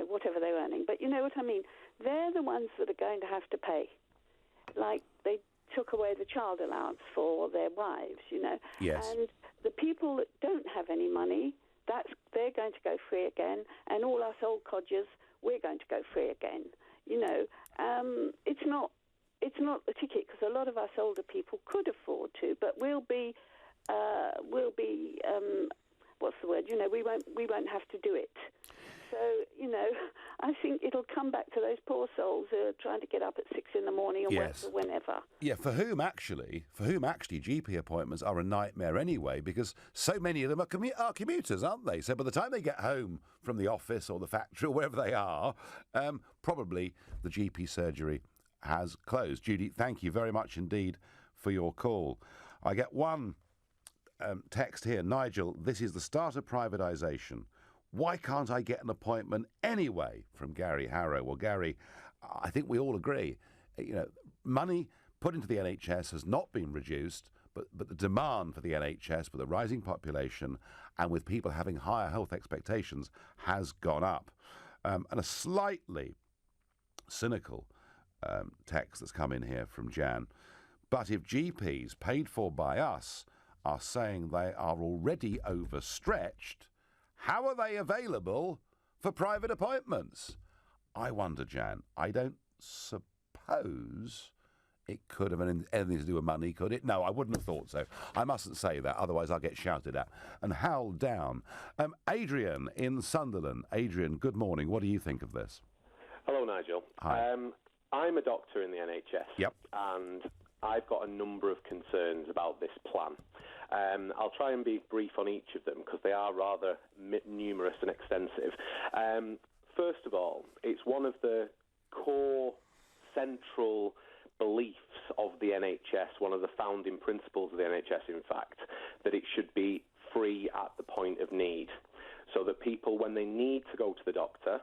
whatever they're earning, but you know what I mean. They're the ones that are going to have to pay. Like they took away the child allowance for their wives, Yes. And the people that don't have any money, they're going to go free again, and all us old codgers, we're going to go free again. It's not a ticket, because a lot of us older people could afford to, but we'll be what's the word? We won't have to do it. So I think it'll come back to those poor souls who are trying to get up at 6 a.m. and work for whenever. Yeah, for whom actually GP appointments are a nightmare anyway, because so many of them are commuters, aren't they? So by the time they get home from the office or the factory or wherever they are, probably the GP surgery has closed. Judy, thank you very much indeed for your call. I get one text here. Nigel, this is the start of privatisation. Why can't I get an appointment anyway? From Gary Harrow. Well, Gary, I think we all agree. Money put into the NHS has not been reduced, but the demand for the NHS, with a rising population and with people having higher health expectations, has gone up. And a slightly cynical text that's come in here from Jan. But if GPs paid for by us are saying they are already overstretched, how are they available for private appointments? I wonder, Jan. I don't suppose it could have anything to do with money, could it? No, I wouldn't have thought so. I mustn't say that, otherwise I'll get shouted at and howled down. Adrian in Sunderland. Adrian, good morning. What do you think of this? Hello, Nigel. Hi. I'm a doctor in the NHS. Yep. And I've got a number of concerns about this plan. I'll try and be brief on each of them because they are rather numerous and extensive. First of all, it's one of the core central beliefs of the NHS, one of the founding principles of the NHS, in fact, that it should be free at the point of need, so that people, when they need to go to the doctor,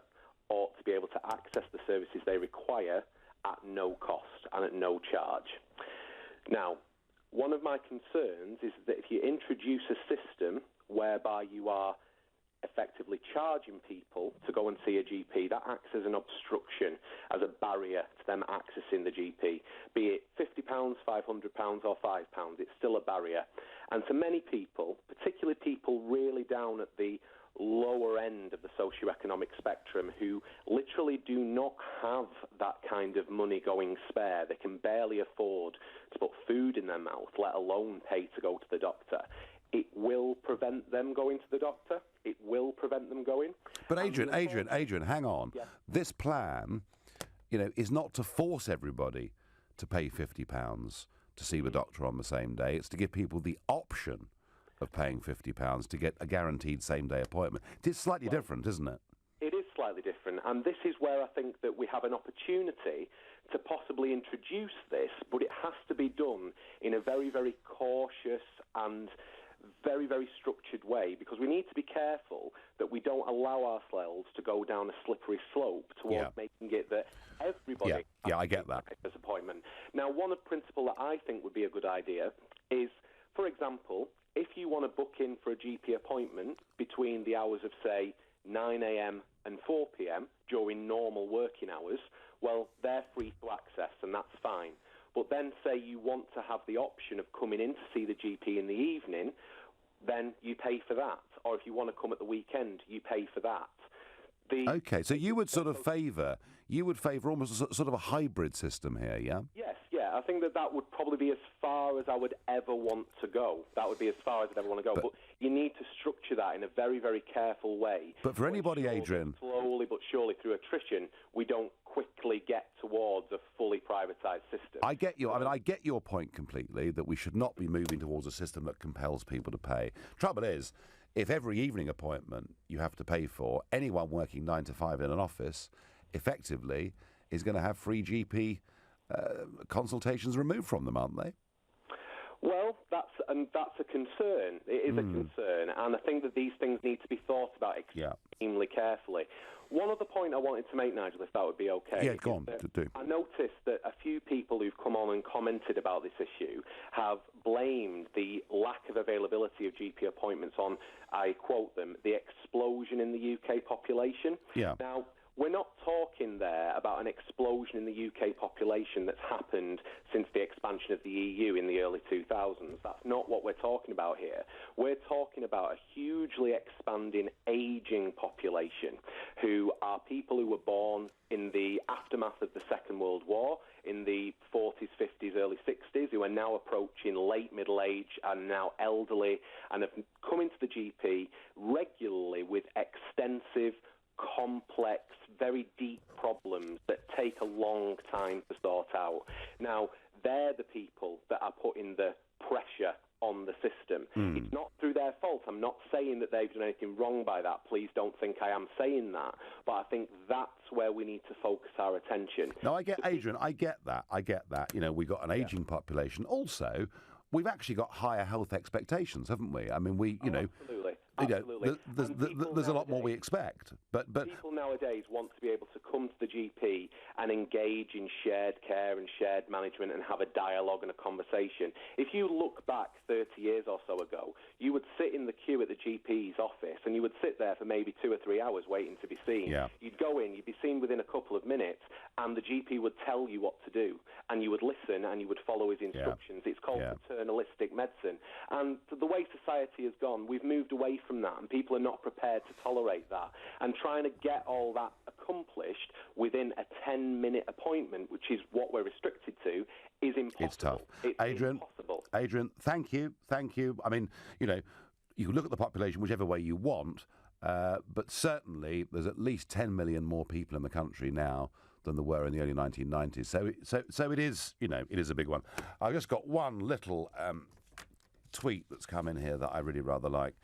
ought to be able to access the services they require at no cost and at no charge. Now, one of my concerns is that if you introduce a system whereby you are effectively charging people to go and see a GP, that acts as an obstruction, as a barrier to them accessing the GP. Be it £50, £500 or £5, it's still a barrier. And to many people, particularly people really down at the lower end of the socioeconomic spectrum who literally do not have that kind of money going spare, they can barely afford to put food in their mouth, let alone pay to go to the doctor, it will prevent them going to the doctor. It will prevent them going. But Adrian, hang on. Yeah. This plan, is not to force everybody to pay £50 to see the doctor on the same day. It's to give people the option of paying £50 to get a guaranteed same-day appointment. It's slightly different, isn't it? It is slightly different, and this is where I think that we have an opportunity to possibly introduce this, but it has to be done in a very, very cautious and very, very structured way, because we need to be careful that we don't allow ourselves to go down a slippery slope towards making it that everybody I get that. This appointment. Now, one principle that I think would be a good idea is, for example, if you want to book in for a GP appointment between the hours of, say, 9 a.m. and 4 p.m. during normal working hours, well, they're free to access, and that's fine. But then say you want to have the option of coming in to see the GP in the evening, then you pay for that. Or if you want to come at the weekend, you pay for that. Okay, so you would sort of favour almost sort of a hybrid system here, yeah? Yes, yeah. I think that would probably be as far as I would ever want to go. That would be as far as I'd ever want to go. But you need to structure that in a very, very careful way. But for anybody, Adrian... Slowly but surely through attrition, we don't quickly get towards a fully privatised system. I get your point completely, that we should not be moving towards a system that compels people to pay. Trouble is, if every evening appointment you have to pay for, anyone working 9 to 5 in an office effectively is going to have free GP consultations removed from them, aren't they? Well, that's a concern. It is a concern, and I think that these things need to be thought about extremely carefully. One other point I wanted to make, Nigel, if that would be okay. Yeah, go on. I noticed that a few people who've come on and commented about this issue have blamed the lack of availability of GP appointments on, I quote them, the explosion in the UK population. Yeah. Now, we're not talking there about an explosion in the UK population that's happened since the expansion of the EU in the early 2000s. That's not what we're talking about here. We're talking about a hugely expanding ageing population who are people who were born in the aftermath of the Second World War, in the 40s, 50s, early 60s, who are now approaching late middle age and now elderly and have come into the GP regularly with extensive, complex, very deep problems that take a long time to sort out. Now, they're the people that are putting the pressure on the system. It's not through their fault. I'm not saying that they've done anything wrong by that. Please don't think I am saying that. But I think that's where we need to focus our attention. No, I get, Adrian, I get that. We've got an ageing population. Also, we've actually got higher health expectations, haven't we? I mean, absolutely. there's a lot more we expect. But people nowadays want to be able to come to the GP and engage in shared care and shared management and have a dialogue and a conversation. If you look back 30 years or so ago, you would sit in the queue at the GP's office and you would sit there for maybe 2 or 3 hours waiting to be seen. Yeah. You'd go in, you'd be seen within a couple of minutes, and the GP would tell you what to do, and you would listen and you would follow his instructions. It's called paternalistic medicine. And the way society has gone, we've moved away from that, and people are not prepared to tolerate that. And trying to get all that accomplished within a 10-minute appointment, which is what we're restricted to, is impossible. It's tough. It's impossible. Adrian, thank you. I mean, you can look at the population whichever way you want, but certainly there's at least 10 million more people in the country now than there were in the early 1990s. So it is, it is a big one. I've just got one little tweet that's come in here that I really rather like.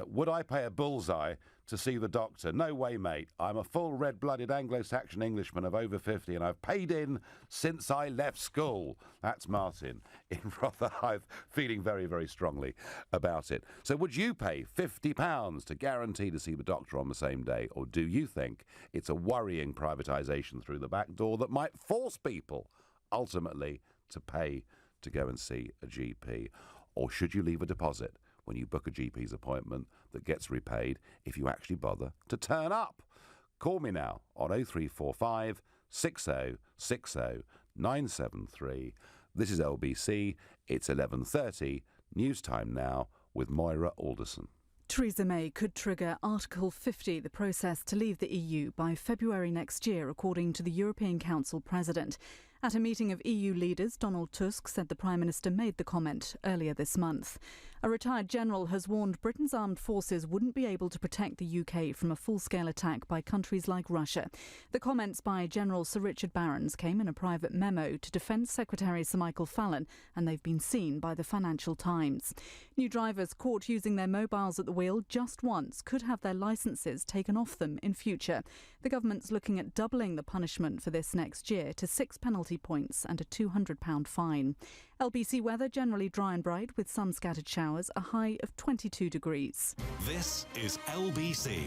Would I pay a bullseye to see the doctor? No way, mate. I'm a full red-blooded Anglo-Saxon Englishman of over 50, and I've paid in since I left school. That's Martin in Rotherhithe, feeling very, very strongly about it. So would you pay £50 to guarantee to see the doctor on the same day, or do you think it's a worrying privatisation through the back door that might force people ultimately to pay to go and see a GP? Or should you leave a deposit when you book a GP's appointment that gets repaid if you actually bother to turn up? Call me now on 0345 6060 973. This is LBC. It's 11:30. News time now with Moira Alderson. Theresa May could trigger Article 50, the process to leave the EU, by February next year, according to the European Council President. At a meeting of EU leaders, Donald Tusk said the Prime Minister made the comment earlier this month. A retired general has warned Britain's armed forces wouldn't be able to protect the UK from a full-scale attack by countries like Russia. The comments by General Sir Richard Barrons came in a private memo to Defence Secretary Sir Michael Fallon, and they've been seen by the Financial Times. New drivers caught using their mobiles at the wheel just once could have their licences taken off them in future. The government's looking at doubling the punishment for this next year to 6 penalty points and a £200 fine. LBC weather generally dry and bright with some scattered showers, a high of 22 degrees. This is LBC.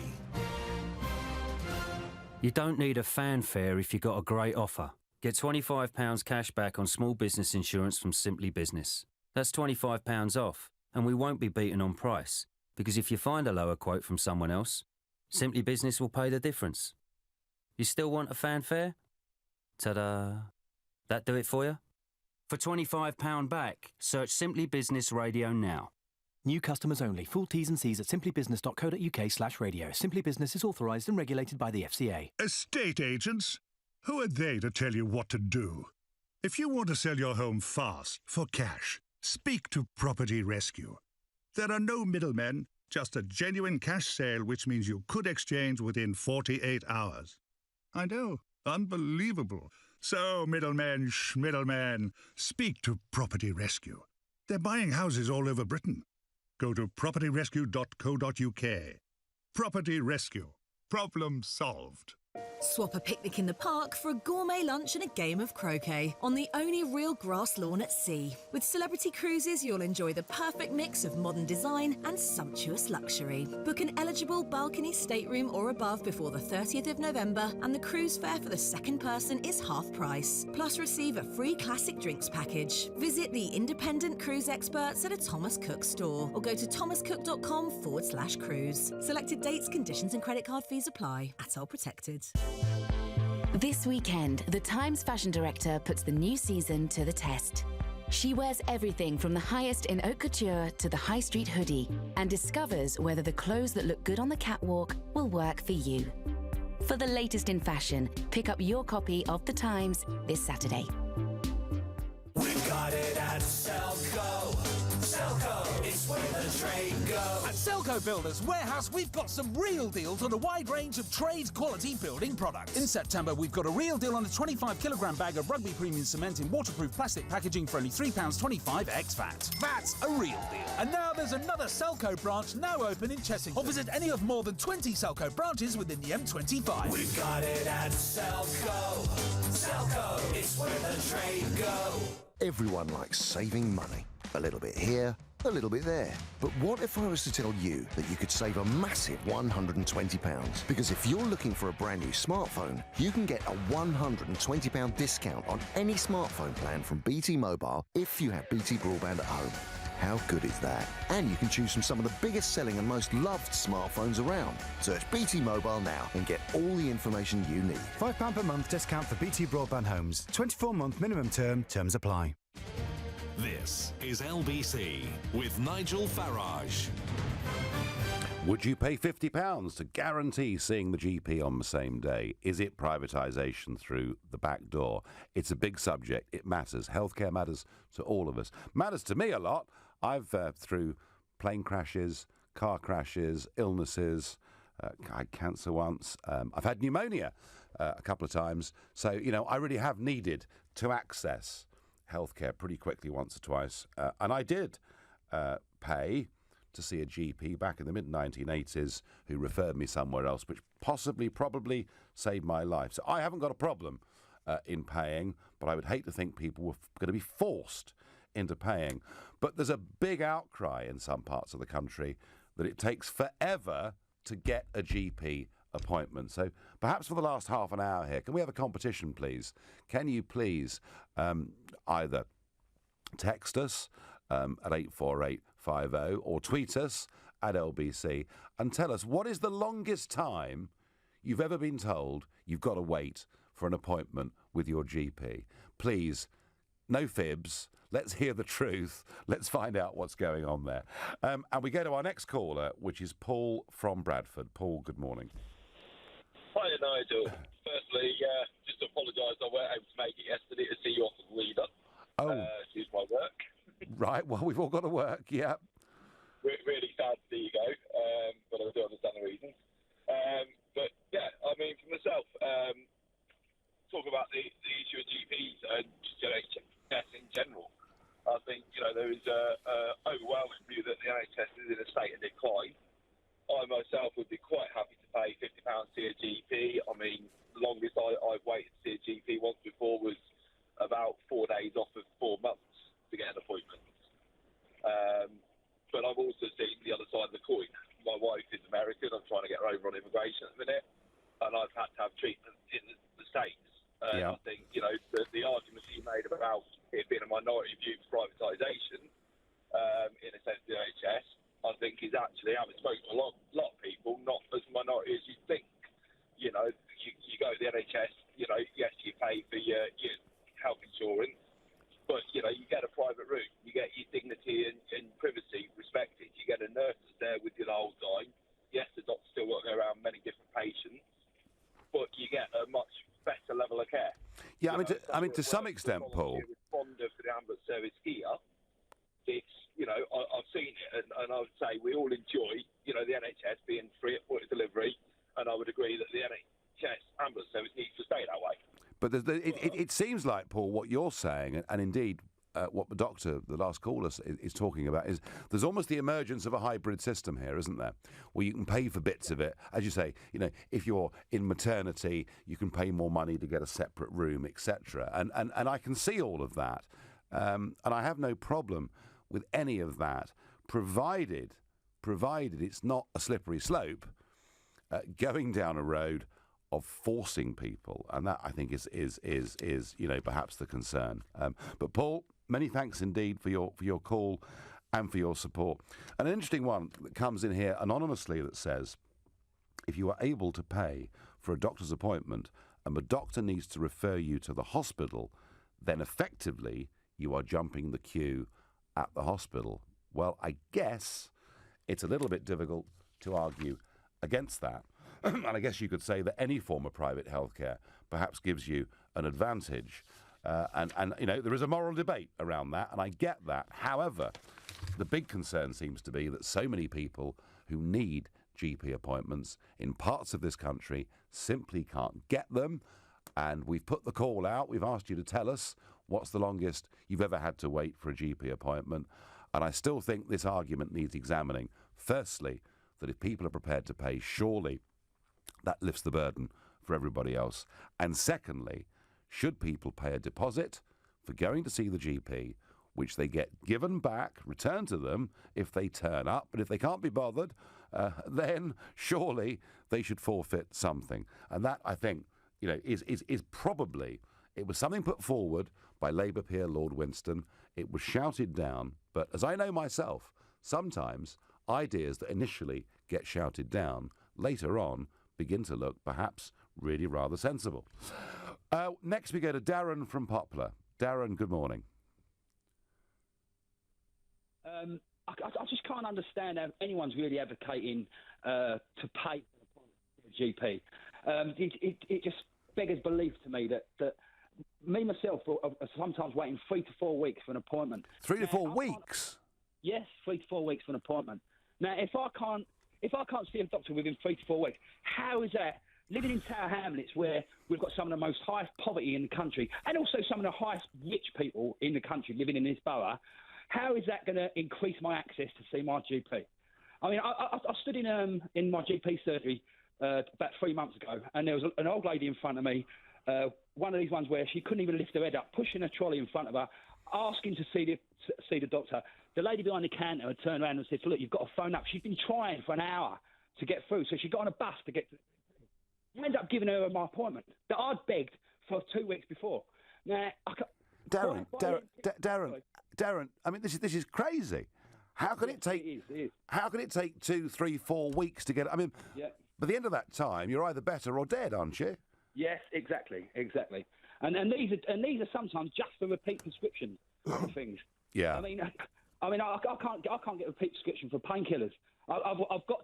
You don't need a fanfare if you've got a great offer. Get £25 cash back on small business insurance from Simply Business. That's £25 off, and we won't be beaten on price, because if you find a lower quote from someone else, Simply Business will pay the difference. You still want a fanfare? Ta-da! That do it for you? For £25 back, search Simply Business Radio now. New customers only. Full T's and C's at simplybusiness.co.uk/radio. Simply Business is authorised and regulated by the FCA. Estate agents? Who are they to tell you what to do? If you want to sell your home fast, for cash, speak to Property Rescue. There are no middlemen, just a genuine cash sale, which means you could exchange within 48 hours. I know, unbelievable. So, middlemen, speak to Property Rescue. They're buying houses all over Britain. Go to propertyrescue.co.uk. Property Rescue. Problem solved. Swap a picnic in the park for a gourmet lunch and a game of croquet on the only real grass lawn at sea. With Celebrity Cruises, you'll enjoy the perfect mix of modern design and sumptuous luxury. Book an eligible balcony stateroom or above before the 30th of November, and the cruise fare for the second person is half price. Plus, receive a free classic drinks package. Visit the independent cruise experts at a Thomas Cook store or go to thomascook.com/cruise. Selected dates, conditions and credit card fees apply. At all protected. This weekend, the Times fashion director puts the new season to the test. She wears everything from the highest in haute couture to the high street hoodie and discovers whether the clothes that look good on the catwalk will work for you. For the latest in fashion, pick up your copy of The Times this Saturday. We've got it at Selco. Selco, it's where the trade goes. At Selco Builders Warehouse, we've got some real deals on a wide range of trade-quality building products. In September, we've got a real deal on a 25-kilogram bag of Rugby Premium Cement in waterproof plastic packaging for only £3.25 ex-VAT. That's a real deal. And now there's another Selco branch now open in Chessington. Or visit any of more than 20 Selco branches within the M25. We've got it at Selco. Selco, it's where the trade goes. Everyone likes saving money. A little bit here, a little bit there. But what if I was to tell you that you could save a massive £120? Because if you're looking for a brand new smartphone, you can get a £120 discount on any smartphone plan from BT Mobile if you have BT Broadband at home. How good is that? And you can choose from some of the biggest selling and most loved smartphones around. Search BT Mobile now and get all the information you need. £5 per month discount for BT Broadband Homes. 24-month minimum term. Terms apply. This is LBC with Nigel Farage. Would you pay £50 to guarantee seeing the GP on the same day? Is it privatisation through the back door? It's a big subject. It matters. Healthcare matters to all of us. Matters to me a lot. I've, through plane crashes, car crashes, illnesses, I had cancer once. I've had pneumonia a couple of times. So, I really have needed to access healthcare pretty quickly once or twice. And I did pay to see a GP back in the mid-1980s who referred me somewhere else, which probably saved my life. So I haven't got a problem in paying, but I would hate to think people were going to be forced into paying. But there's a big outcry in some parts of the country that it takes forever to get a GP appointment. So perhaps for the last half an hour here, can we have a competition, please? Can you please either text us at 84850 or tweet us at LBC and tell us what is the longest time you've ever been told you've got to wait for an appointment with your GP. Please, no fibs. Let's hear the truth. Let's find out what's going on there. And we go to our next caller, which is Paul from Bradford. Paul, good morning. Hi, Nigel. Firstly, just to apologise, I weren't able to make it yesterday to see you off as leader. Oh. Excuse my work. Right, well, we've all got to work, yeah. Really sad to see you go, but I do understand the reasons. But, yeah, I mean, for myself, talk about the issue of GPs and just NHS in general. I think, there is a overwhelming view that the NHS is in a state of decline. I myself would be quite happy to pay £50 to see a GP. I mean, the longest I've waited to see a GP once before was about 4 days off of 4 months to get an appointment. But I've also seen the other side of the coin. My wife is American. I'm trying to get her over on immigration at the minute, and I've had to have treatment in the States. Yeah. I think, the argument that you made about it being a minority view for privatisation, in a sense, the NHS, I think is actually, having spoken to a lot of people, not as minority as you think. You go to the NHS, yes, you pay for your health insurance, but, you get a private room, you get your dignity and privacy respected, you get a nurse that's there with you the whole time. Yes, the doctor's still got to go around many different patients, but you get a much better level of care. Yeah, to some extent, Paul. Responder for the ambulance service here, it's, I've seen it, and I would say we all enjoy, the NHS being free at point of delivery, and I would agree that the NHS ambulance service needs to stay that way. But it seems like, Paul, what you're saying, and indeed what the doctor, the last caller, is talking about, is there's almost the emergence of a hybrid system here, isn't there? Where you can pay for bits of it. As you say, if you're in maternity, you can pay more money to get a separate room, etc. And I can see all of that. And I have no problem with any of that, provided it's not a slippery slope going down a road of forcing people, and that I think is perhaps the concern. But Paul, many thanks indeed for your call and for your support. And an interesting one that comes in here anonymously that says, if you are able to pay for a doctor's appointment and the doctor needs to refer you to the hospital, then effectively you are jumping the queue at the hospital. Well, I guess it's a little bit difficult to argue against that. And I guess you could say that any form of private healthcare perhaps gives you an advantage. And there is a moral debate around that, and I get that. However, the big concern seems to be that so many people who need GP appointments in parts of this country simply can't get them. And we've put the call out. We've asked you to tell us what's the longest you've ever had to wait for a GP appointment. And I still think this argument needs examining. Firstly, that if people are prepared to pay, surely that lifts the burden for everybody else. And secondly, should people pay a deposit for going to see the GP which they get given back, returned to them if they turn up. But if they can't be bothered, then surely they should forfeit something. And that, I think, is probably, it was something put forward by Labour peer Lord Winston. It was shouted down. But as I know myself, sometimes ideas that initially get shouted down later on begin to look perhaps really rather sensible. Next we go to Darren from Poplar. Darren, good morning. I just can't understand how anyone's really advocating to pay for a GP. It just beggars belief to me that me myself are sometimes waiting 3 to 4 weeks for an appointment. 3 to 4 weeks? Yes, 3 to 4 weeks for an appointment. Now, if I can't see a doctor within 3 to 4 weeks, how is that? Living in Tower Hamlets, where we've got some of the most highest poverty in the country, and also some of the highest rich people in the country living in this borough, how is that going to increase my access to see my GP? I mean, I stood in my GP surgery about 3 months ago, and there was an old lady in front of me, one of these ones where she couldn't even lift her head up, pushing a trolley in front of her, asking to see the doctor. The lady behind the counter had turned around and said, look, you've got to phone up. She's been trying for an hour to get through, so she got on a bus to get to... I ended up giving her my appointment that I'd begged for 2 weeks before. Now, Darren, I mean, this is crazy. How can it take? How can it take 2, 3, 4 weeks to get? I mean, by the end of that time, you're either better or dead, aren't you? Yes, exactly. And these are sometimes just for repeat prescriptions for things. Yeah. I mean, I can't get a repeat prescription for painkillers. I've got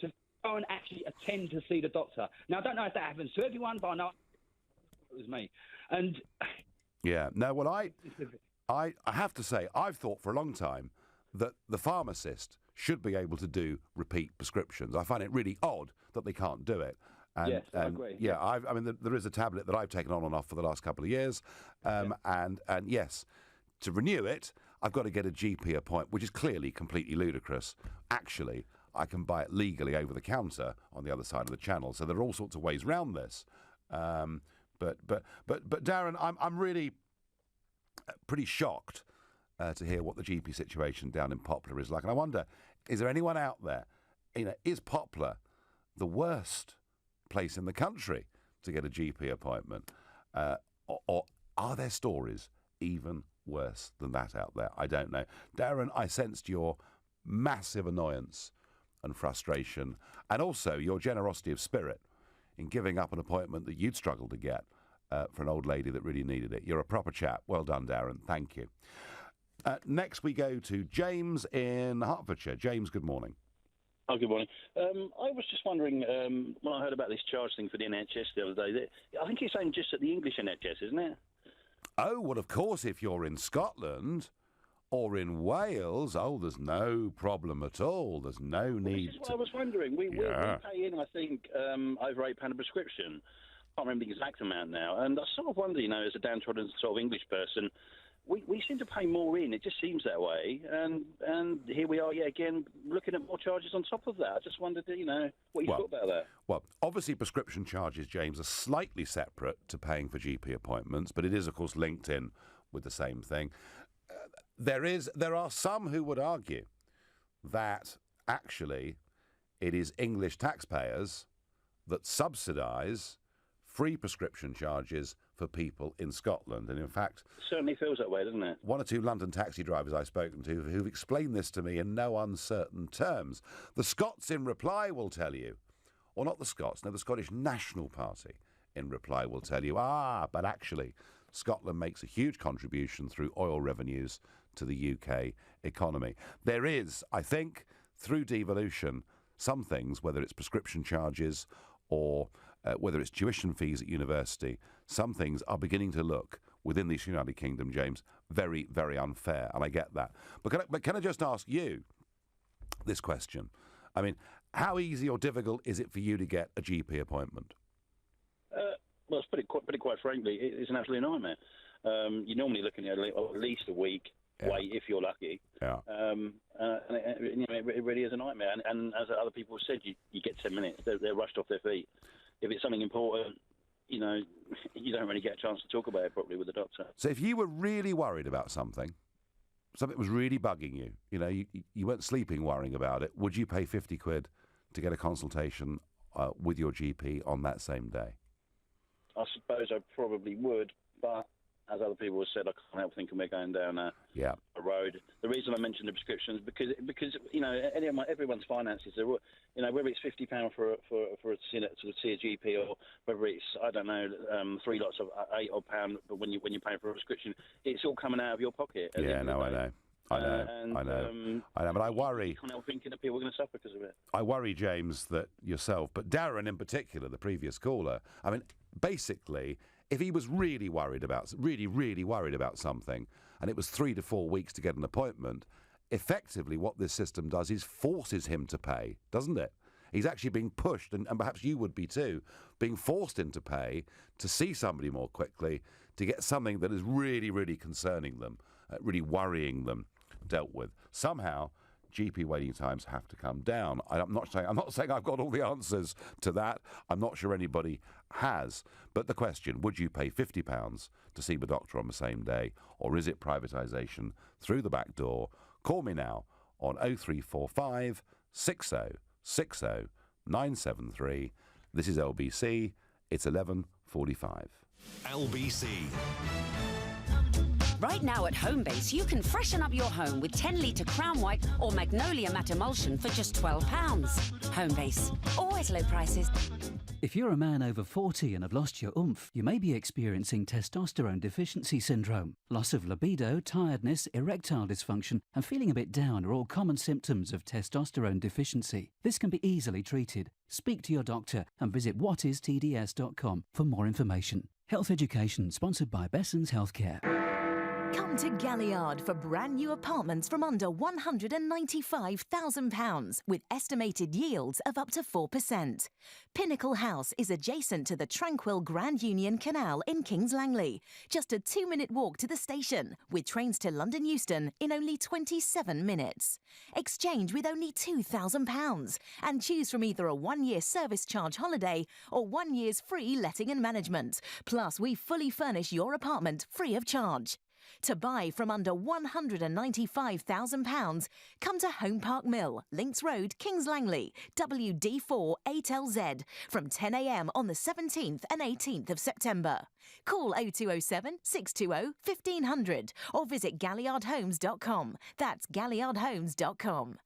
to go and actually attend to see the doctor. Now, I don't know if that happens to everyone, but I know it was me. And yeah, no. Well, I have to say, I've thought for a long time that the pharmacist should be able to do repeat prescriptions. I find it really odd that they can't do it. And, yes, I agree. Yeah, I mean, there is a tablet that I've taken on and off for the last couple of years, and yes, to renew it, I've got to get a GP appointment, which is clearly completely ludicrous. Actually, I can buy it legally over the counter on the other side of the channel. So there are all sorts of ways around this. But Darren, I'm really pretty shocked to hear what the GP situation down in Poplar is like. And I wonder, is there anyone out there? Is Poplar the worst place in the country to get a GP appointment, or are there stories even worse than that out there? I don't know. Darren, I sensed your massive annoyance and frustration, and also your generosity of spirit in giving up an appointment that you'd struggled to get for an old lady that really needed it. You're a proper chap. Well done, Darren. Thank you. Next we go to James in Hertfordshire. James, good morning. Oh, good morning. I was just wondering, when I heard about this charge thing for the NHS the other day, I think it's aimed just at the English NHS, isn't it? Oh, well, of course, if you're in Scotland or in Wales, there's no problem at all. There's no need. This is what I was wondering. We pay in, I think, over £8 a prescription. I can't remember the exact amount now. And I sort of wonder, as a downtrodden sort of English person, we seem to pay more in. It just seems that way. And here we are, again, looking at more charges on top of that. I just wondered, what you thought about that. Well, obviously prescription charges, James, are slightly separate to paying for GP appointments, but it is, of course, linked in with the same thing. There are some who would argue that actually it is English taxpayers that subsidise free prescription charges for people in Scotland. And in fact... It certainly feels that way, doesn't it? One or two London taxi drivers I've spoken to who've explained this to me in no uncertain terms. The Scots in reply will tell you, or not the Scots, no, the Scottish National Party in reply will tell you, but actually Scotland makes a huge contribution through oil revenues to the UK economy. There is, I think, through devolution, some things, whether it's prescription charges or whether it's tuition fees at university, some things are beginning to look, within this United Kingdom, James, very, very unfair, and I get that. But can I just ask you this question? I mean, how easy or difficult is it for you to get a GP appointment? Well, it's pretty quite frankly, it's an absolute nightmare. You're normally looking at least a week wait if you're lucky. Yeah. And it really is a nightmare. And as other people have said, you get 10 minutes. They're rushed off their feet. If it's something important, you don't really get a chance to talk about it properly with the doctor. So if you were really worried about something, something was really bugging you, you weren't sleeping worrying about it, would you pay 50 quid to get a consultation with your GP on that same day? I suppose I probably would, but as other people have said, I can't help thinking we're going down a road. The reason I mentioned the prescriptions because everyone's finances are, whether it's £50 for a see a GP or whether it's three lots of £8 odd pound, but when you pay for a prescription, it's all coming out of your pocket. I know. But I worry. I can't help thinking that people are going to suffer because of it. I worry, James, that yourself, but Darren in particular, the previous caller. I mean, basically, if he was really worried about something, and it was 3 to 4 weeks to get an appointment, effectively what this system does is forces him to pay, doesn't it? He's actually being pushed, and perhaps you would be too, being forced into pay to see somebody more quickly, to get something that is really, really concerning them, really worrying them, dealt with. Somehow, GP waiting times have to come down. I'm not saying I've got all the answers to that. I'm not sure anybody has. But the question, would you pay £50 to see the doctor on the same day, or is it privatisation through the back door? Call me now on 0345 60 60 973. This is LBC. It's 11:45. LBC. Right now at Homebase, you can freshen up your home with 10-litre Crown White or Magnolia Matte Emulsion for just £12. Homebase. Always low prices. If you're a man over 40 and have lost your oomph, you may be experiencing testosterone deficiency syndrome. Loss of libido, tiredness, erectile dysfunction, and feeling a bit down are all common symptoms of testosterone deficiency. This can be easily treated. Speak to your doctor and visit whatistds.com for more information. Health education sponsored by Besson's Healthcare. Come to Galliard for brand new apartments from under £195,000 with estimated yields of up to 4%. Pinnacle House is adjacent to the tranquil Grand Union Canal in Kings Langley. Just a 2-minute walk to the station with trains to London Euston in only 27 minutes. Exchange with only £2,000 and choose from either a 1-year service charge holiday or 1 year's free letting and management. Plus, we fully furnish your apartment free of charge. To buy from under £195,000, come to Home Park Mill, Links Road, Kings Langley, WD4 8LZ, from 10 a.m. on the 17th and 18th of September. Call 0207 620 1500 or visit galliardhomes.com. That's galliardhomes.com.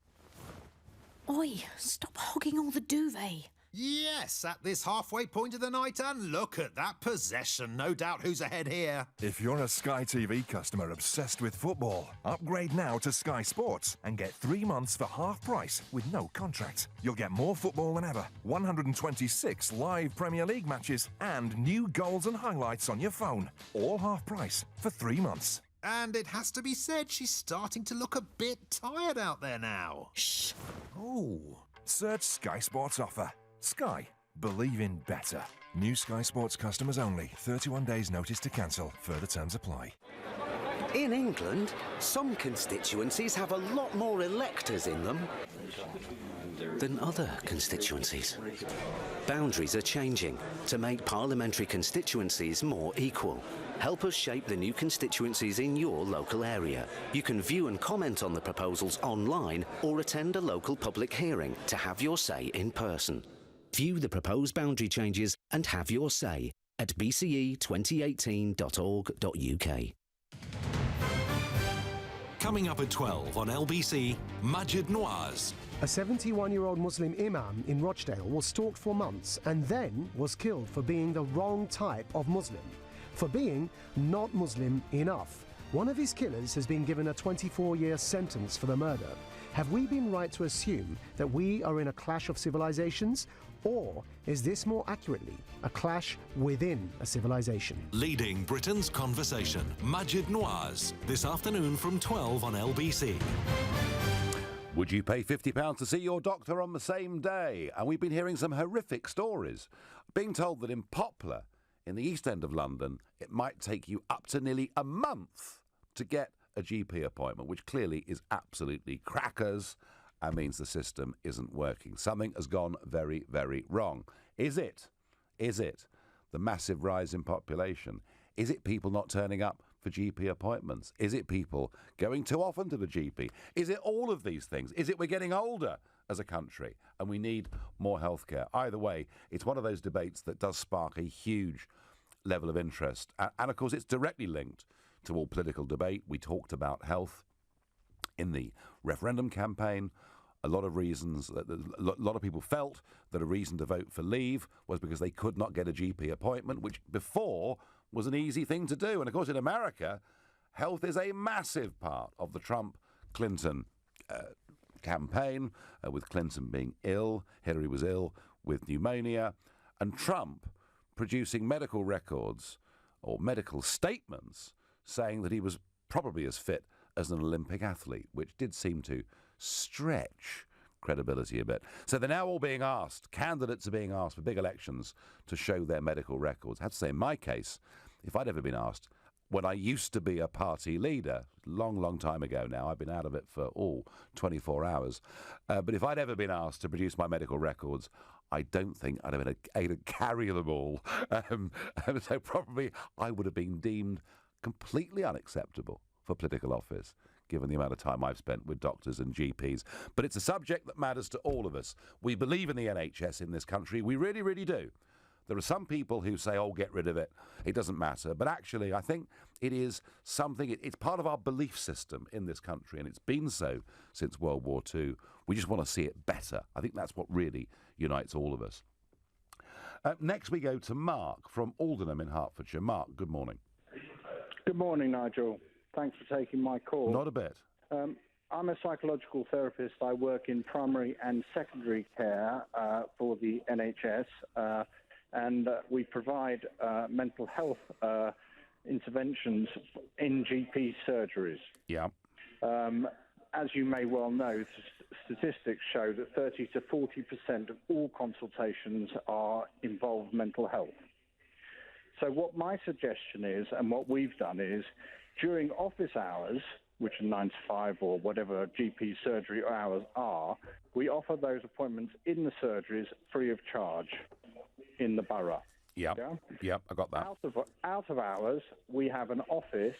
Oi, stop hogging all the duvet. Yes, at this halfway point of the night, and look at that possession. No doubt who's ahead here. If you're a Sky TV customer obsessed with football, upgrade now to Sky Sports and get 3 months for half price with no contract. You'll get more football than ever, 126 live Premier League matches and new goals and highlights on your phone. All half price for 3 months. And it has to be said, she's starting to look a bit tired out there now. Shh. Oh. Search Sky Sports offer. Sky. Believe in better. New Sky Sports customers only. 31 days notice to cancel. Further terms apply. In England, some constituencies have a lot more electors in them than other constituencies. Boundaries are changing to make parliamentary constituencies more equal. Help us shape the new constituencies in your local area. You can view and comment on the proposals online or attend a local public hearing to have your say in person. View the proposed boundary changes and have your say at bce2018.org.uk. Coming up at 12 on LBC, Majid Nawaz. A 71-year-old Muslim imam in Rochdale was stalked for months and then was killed for being the wrong type of Muslim, for being not Muslim enough. One of his killers has been given a 24-year sentence for the murder. Have we been right to assume that we are in a clash of civilizations? Or is this more accurately a clash within a civilization? Leading Britain's conversation, Majid Nawaz, this afternoon from 12 on LBC. Would you pay £50 to see your doctor on the same day? And we've been hearing some horrific stories. Being told that in Poplar, in the East End of London, it might take you up to nearly a month to get a GP appointment, which clearly is absolutely crackers and means the system isn't working. Something has gone very, very wrong. Is it the massive rise in population? Is it people not turning up for GP appointments? Is it people going too often to the GP? Is it all of these things? Is it we're getting older as a country and we need more healthcare? Either way, it's one of those debates that does spark a huge level of interest. And of course, it's directly linked to all political debate. We talked about health in the referendum campaign. A lot of reasons, a lot of people felt that a reason to vote for Leave was because they could not get a GP appointment, which before was an easy thing to do. And of course, in America, health is a massive part of the Trump-Clinton campaign, with Clinton being ill, Hillary was ill with pneumonia, and Trump producing medical records or medical statements saying that he was probably as fit as an Olympic athlete, which did seem to stretch credibility a bit. So they're now all being asked, candidates are being asked for big elections to show their medical records. I have to say, in my case, if I'd ever been asked, when I used to be a party leader, long time ago now, I've been out of it for 24 hours, but if I'd ever been asked to produce my medical records, I don't think I'd have been able to carry them all. So probably I would have been deemed completely unacceptable for political office, given the amount of time I've spent with doctors and GPs. But it's a subject that matters to all of us. We believe in the NHS in this country. We really, really do. There are some people who say, oh, get rid of it. It doesn't matter. But actually, I think it is something, it's part of our belief system in this country, and it's been so since World War II. We just want to see it better. I think that's what really unites all of us. Next, we go to Mark from Aldenham in Hertfordshire. Mark, good morning. Good morning, Nigel. Thanks for taking my call. Not a bit. I'm a psychological therapist. I work in primary and secondary care for the NHS, and we provide mental health interventions in GP surgeries. Yeah. As you may well know, statistics show that 30 to 40% of all consultations involve mental health. So what my suggestion is, and what we've done is, during office hours, which are 9 to 5 or whatever GP surgery hours are, we offer those appointments in the surgeries free of charge in the borough. Yep, I got that. Out of hours, we have an office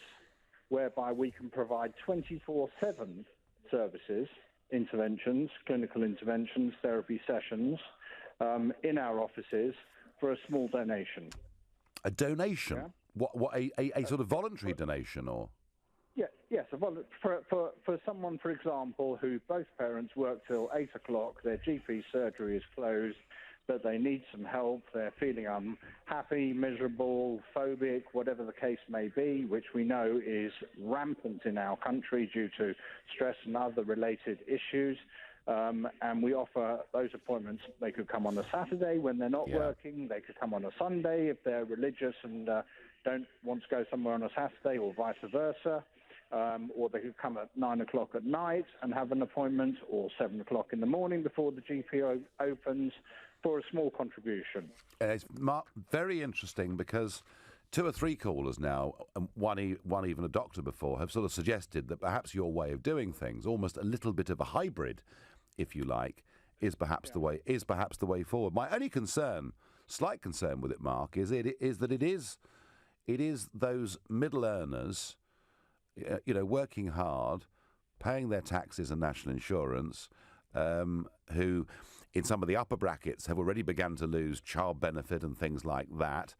whereby we can provide 24/7 services, interventions, clinical interventions, therapy sessions in our offices for a small donation. A donation? Yeah. What a sort of voluntary donation, or? Yeah, yes. For someone, for example, who both parents work till 8 o'clock, their GP surgery is closed, but they need some help, they're feeling unhappy, miserable, phobic, whatever the case may be, which we know is rampant in our country due to stress and other related issues. And we offer those appointments. They could come on a Saturday when they're not working. They could come on a Sunday if they're religious and don't want to go somewhere on a Saturday, or vice versa. Or they could come at 9 o'clock at night and have an appointment, or 7 o'clock in the morning before the GP opens, for a small contribution. It's very interesting, because 2 or 3 callers now, and one even a doctor before, have sort of suggested that perhaps your way of doing things, almost a little bit of a hybrid, if you like, is perhaps the way forward. My only concern, slight concern with it, Mark, is that it is those middle earners, working hard, paying their taxes and national insurance, who, in some of the upper brackets, have already begun to lose child benefit and things like that,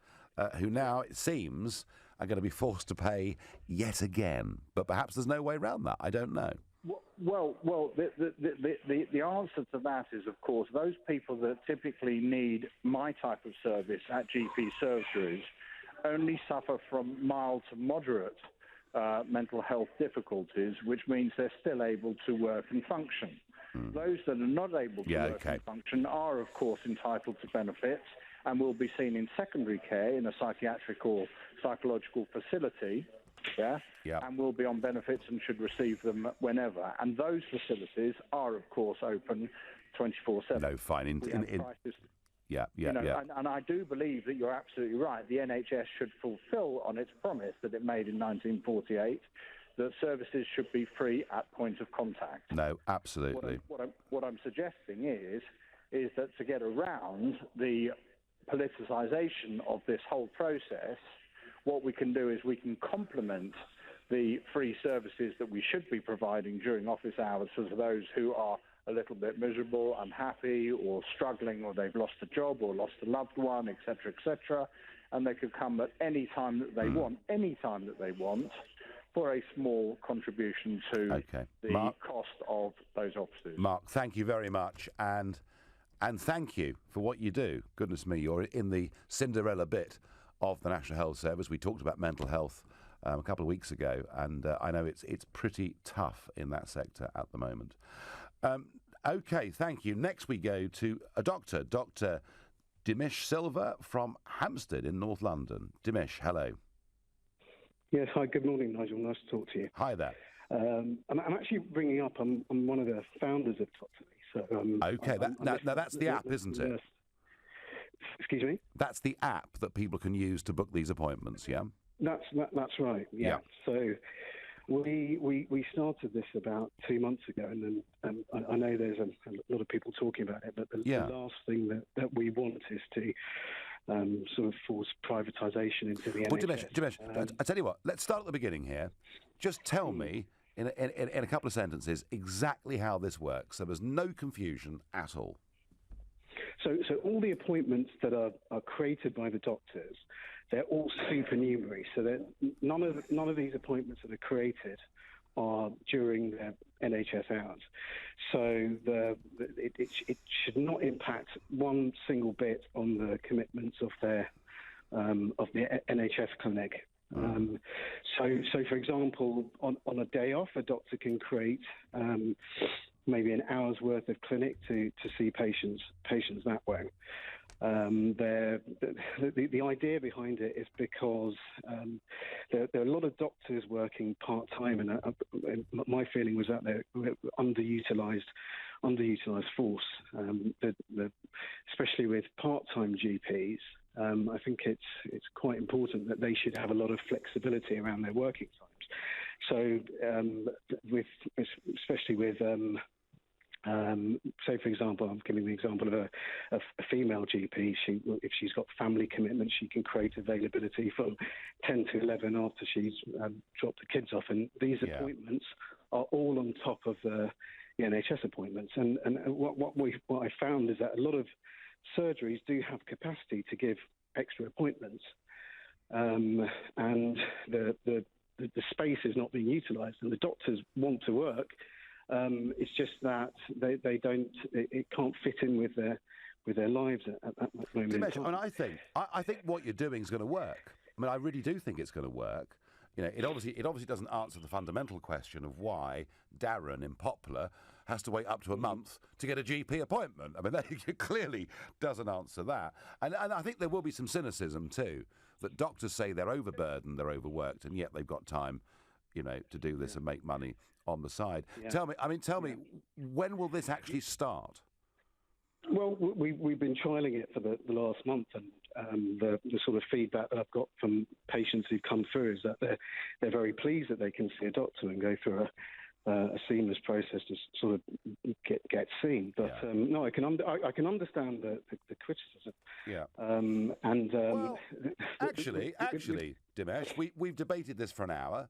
who now, it seems, are going to be forced to pay yet again. But perhaps there's no way around that. I don't know. Well, the answer to that is, of course, those people that typically need my type of service at GP surgeries only suffer from mild to moderate mental health difficulties, which means they're still able to work and function. Those that are not able to work and function are, of course, entitled to benefits and will be seen in secondary care in a psychiatric or psychological facility, and will be on benefits and should receive them whenever. And those facilities are, of course, open 24/7. No, fine. And I do believe that you're absolutely right. The NHS should fulfil on its promise that it made in 1948, that services should be free at point of contact. No, absolutely. What I'm suggesting is that to get around the politicisation of this whole process, what we can do is we can complement the free services that we should be providing during office hours for those who are a little bit miserable, unhappy, or struggling, or they've lost a job or lost a loved one, etc., etc., and they could come at any time that they want, for a small contribution to the cost of those offices. Mark, thank you very much, and thank you for what you do. Goodness me, you're in the Cinderella bit of the National Health Service. We talked about mental health a couple of weeks ago, and I know it's pretty tough in that sector at the moment. OK, thank you. Next we go to a doctor, Dr. Dimesh Silva from Hampstead in North London. Dimesh, hello. Yes, hi, good morning, Nigel. Nice to talk to you. Hi there. I'm actually ringing up. I'm one of the founders of Totally. So, OK, that's the app, isn't it? Excuse me? That's the app that people can use to book these appointments, yeah? That's right, yeah. So we started this about 2 months ago, and then I know there's a lot of people talking about it, but the last thing that we want is to sort of force privatisation into the NHS. Dimesh, I tell you what, let's start at the beginning here. Just tell me, in a couple of sentences, exactly how this works, so there's no confusion at all. So all the appointments that are created by the doctors, they're all supernumerary. So that none of these appointments that are created are during their NHS hours. So it should not impact one single bit on the commitments of the NHS clinic. So for example, on a day off, a doctor can create maybe an hour's worth of clinic to see patients that way. The idea behind it is because there are a lot of doctors working part-time, and my feeling was that they're underutilised force, especially with part-time GPs. I think it's quite important that they should have a lot of flexibility around their working times. So, especially with say, for example, I'm giving the example of a female GP. If she's got family commitments, she can create availability from 10 to 11 after she's dropped the kids off. And these appointments are all on top of the NHS appointments. And what I found is that a lot of surgeries do have capacity to give extra appointments, and the space is not being utilised, and the doctors want to work. It's just that they don't. It can't fit in with their lives at that moment in time. And I think what you're doing is going to work. I mean, I really do think it's going to work. You know, it obviously doesn't answer the fundamental question of why Darren in Poplar has to wait up to a month to get a GP appointment. I mean, that clearly doesn't answer that. And I think there will be some cynicism too, that doctors say they're overburdened, they're overworked, and yet they've got time, to do this and make money on the side. Yeah. Tell me, when will this actually start? Well, we've been trialling it for the last month, and the sort of feedback that I've got from patients who've come through is that they're very pleased that they can see a doctor and go through a seamless process to sort of get seen. But no, I can understand the criticism. Yeah. Well, actually, Dimesh, we've debated this for an hour.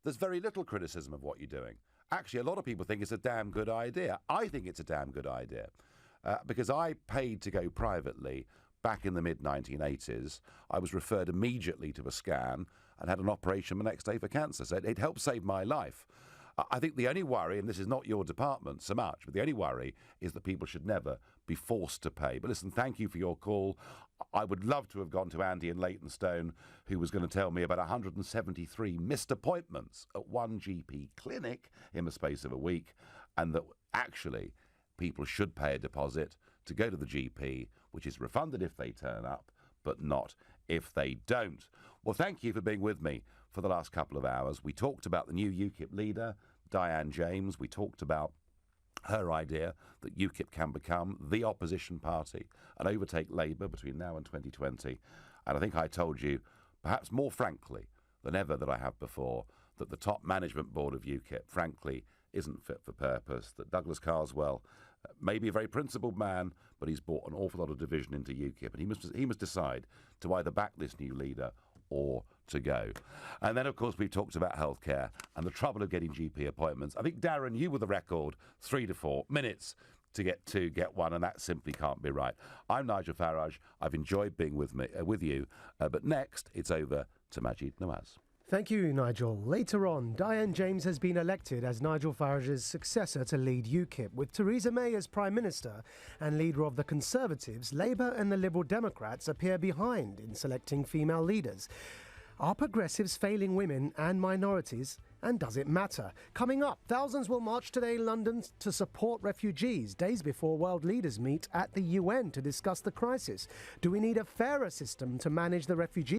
There's very little criticism of what you're doing. Actually, a lot of people think it's a damn good idea. I think it's a damn good idea because I paid to go privately back in the mid-1980s. I was referred immediately to a scan and had an operation the next day for cancer. So it helped save my life. I think the only worry, and this is not your department so much, but the only worry is that people should never be forced to pay. But listen, thank you for your call. I would love to have gone to Andy in Leytonstone, who was going to tell me about 173 missed appointments at one GP clinic in the space of a week, and that actually people should pay a deposit to go to the GP, which is refunded if they turn up, but not if they don't. Well, thank you for being with me for the last couple of hours. We talked about the new Ukip leader, Diane James. We talked about her idea that Ukip can become the opposition party and overtake Labour between now and 2020. And I think I told you, perhaps more frankly than ever that I have before, that the top management board of Ukip, frankly, isn't fit for purpose, that Douglas Carswell may be a very principled man, but he's brought an awful lot of division into Ukip, and he must decide to either back this new leader or to go. And then, of course, we've talked about healthcare and the trouble of getting GP appointments. I think, Darren, you were the record, 3 to 4 minutes to get one, and that simply can't be right. I'm Nigel Farage. I've enjoyed being with you. But next, it's over to Majid Nawaz. Thank you, Nigel. Later on, Diane James has been elected as Nigel Farage's successor to lead Ukip, with Theresa May as Prime Minister and leader of the Conservatives. Labour and the Liberal Democrats appear behind in selecting female leaders. Are progressives failing women and minorities? And does it matter? Coming up, thousands will march today in London to support refugees, days before world leaders meet at the UN to discuss the crisis. Do we need a fairer system to manage the refugee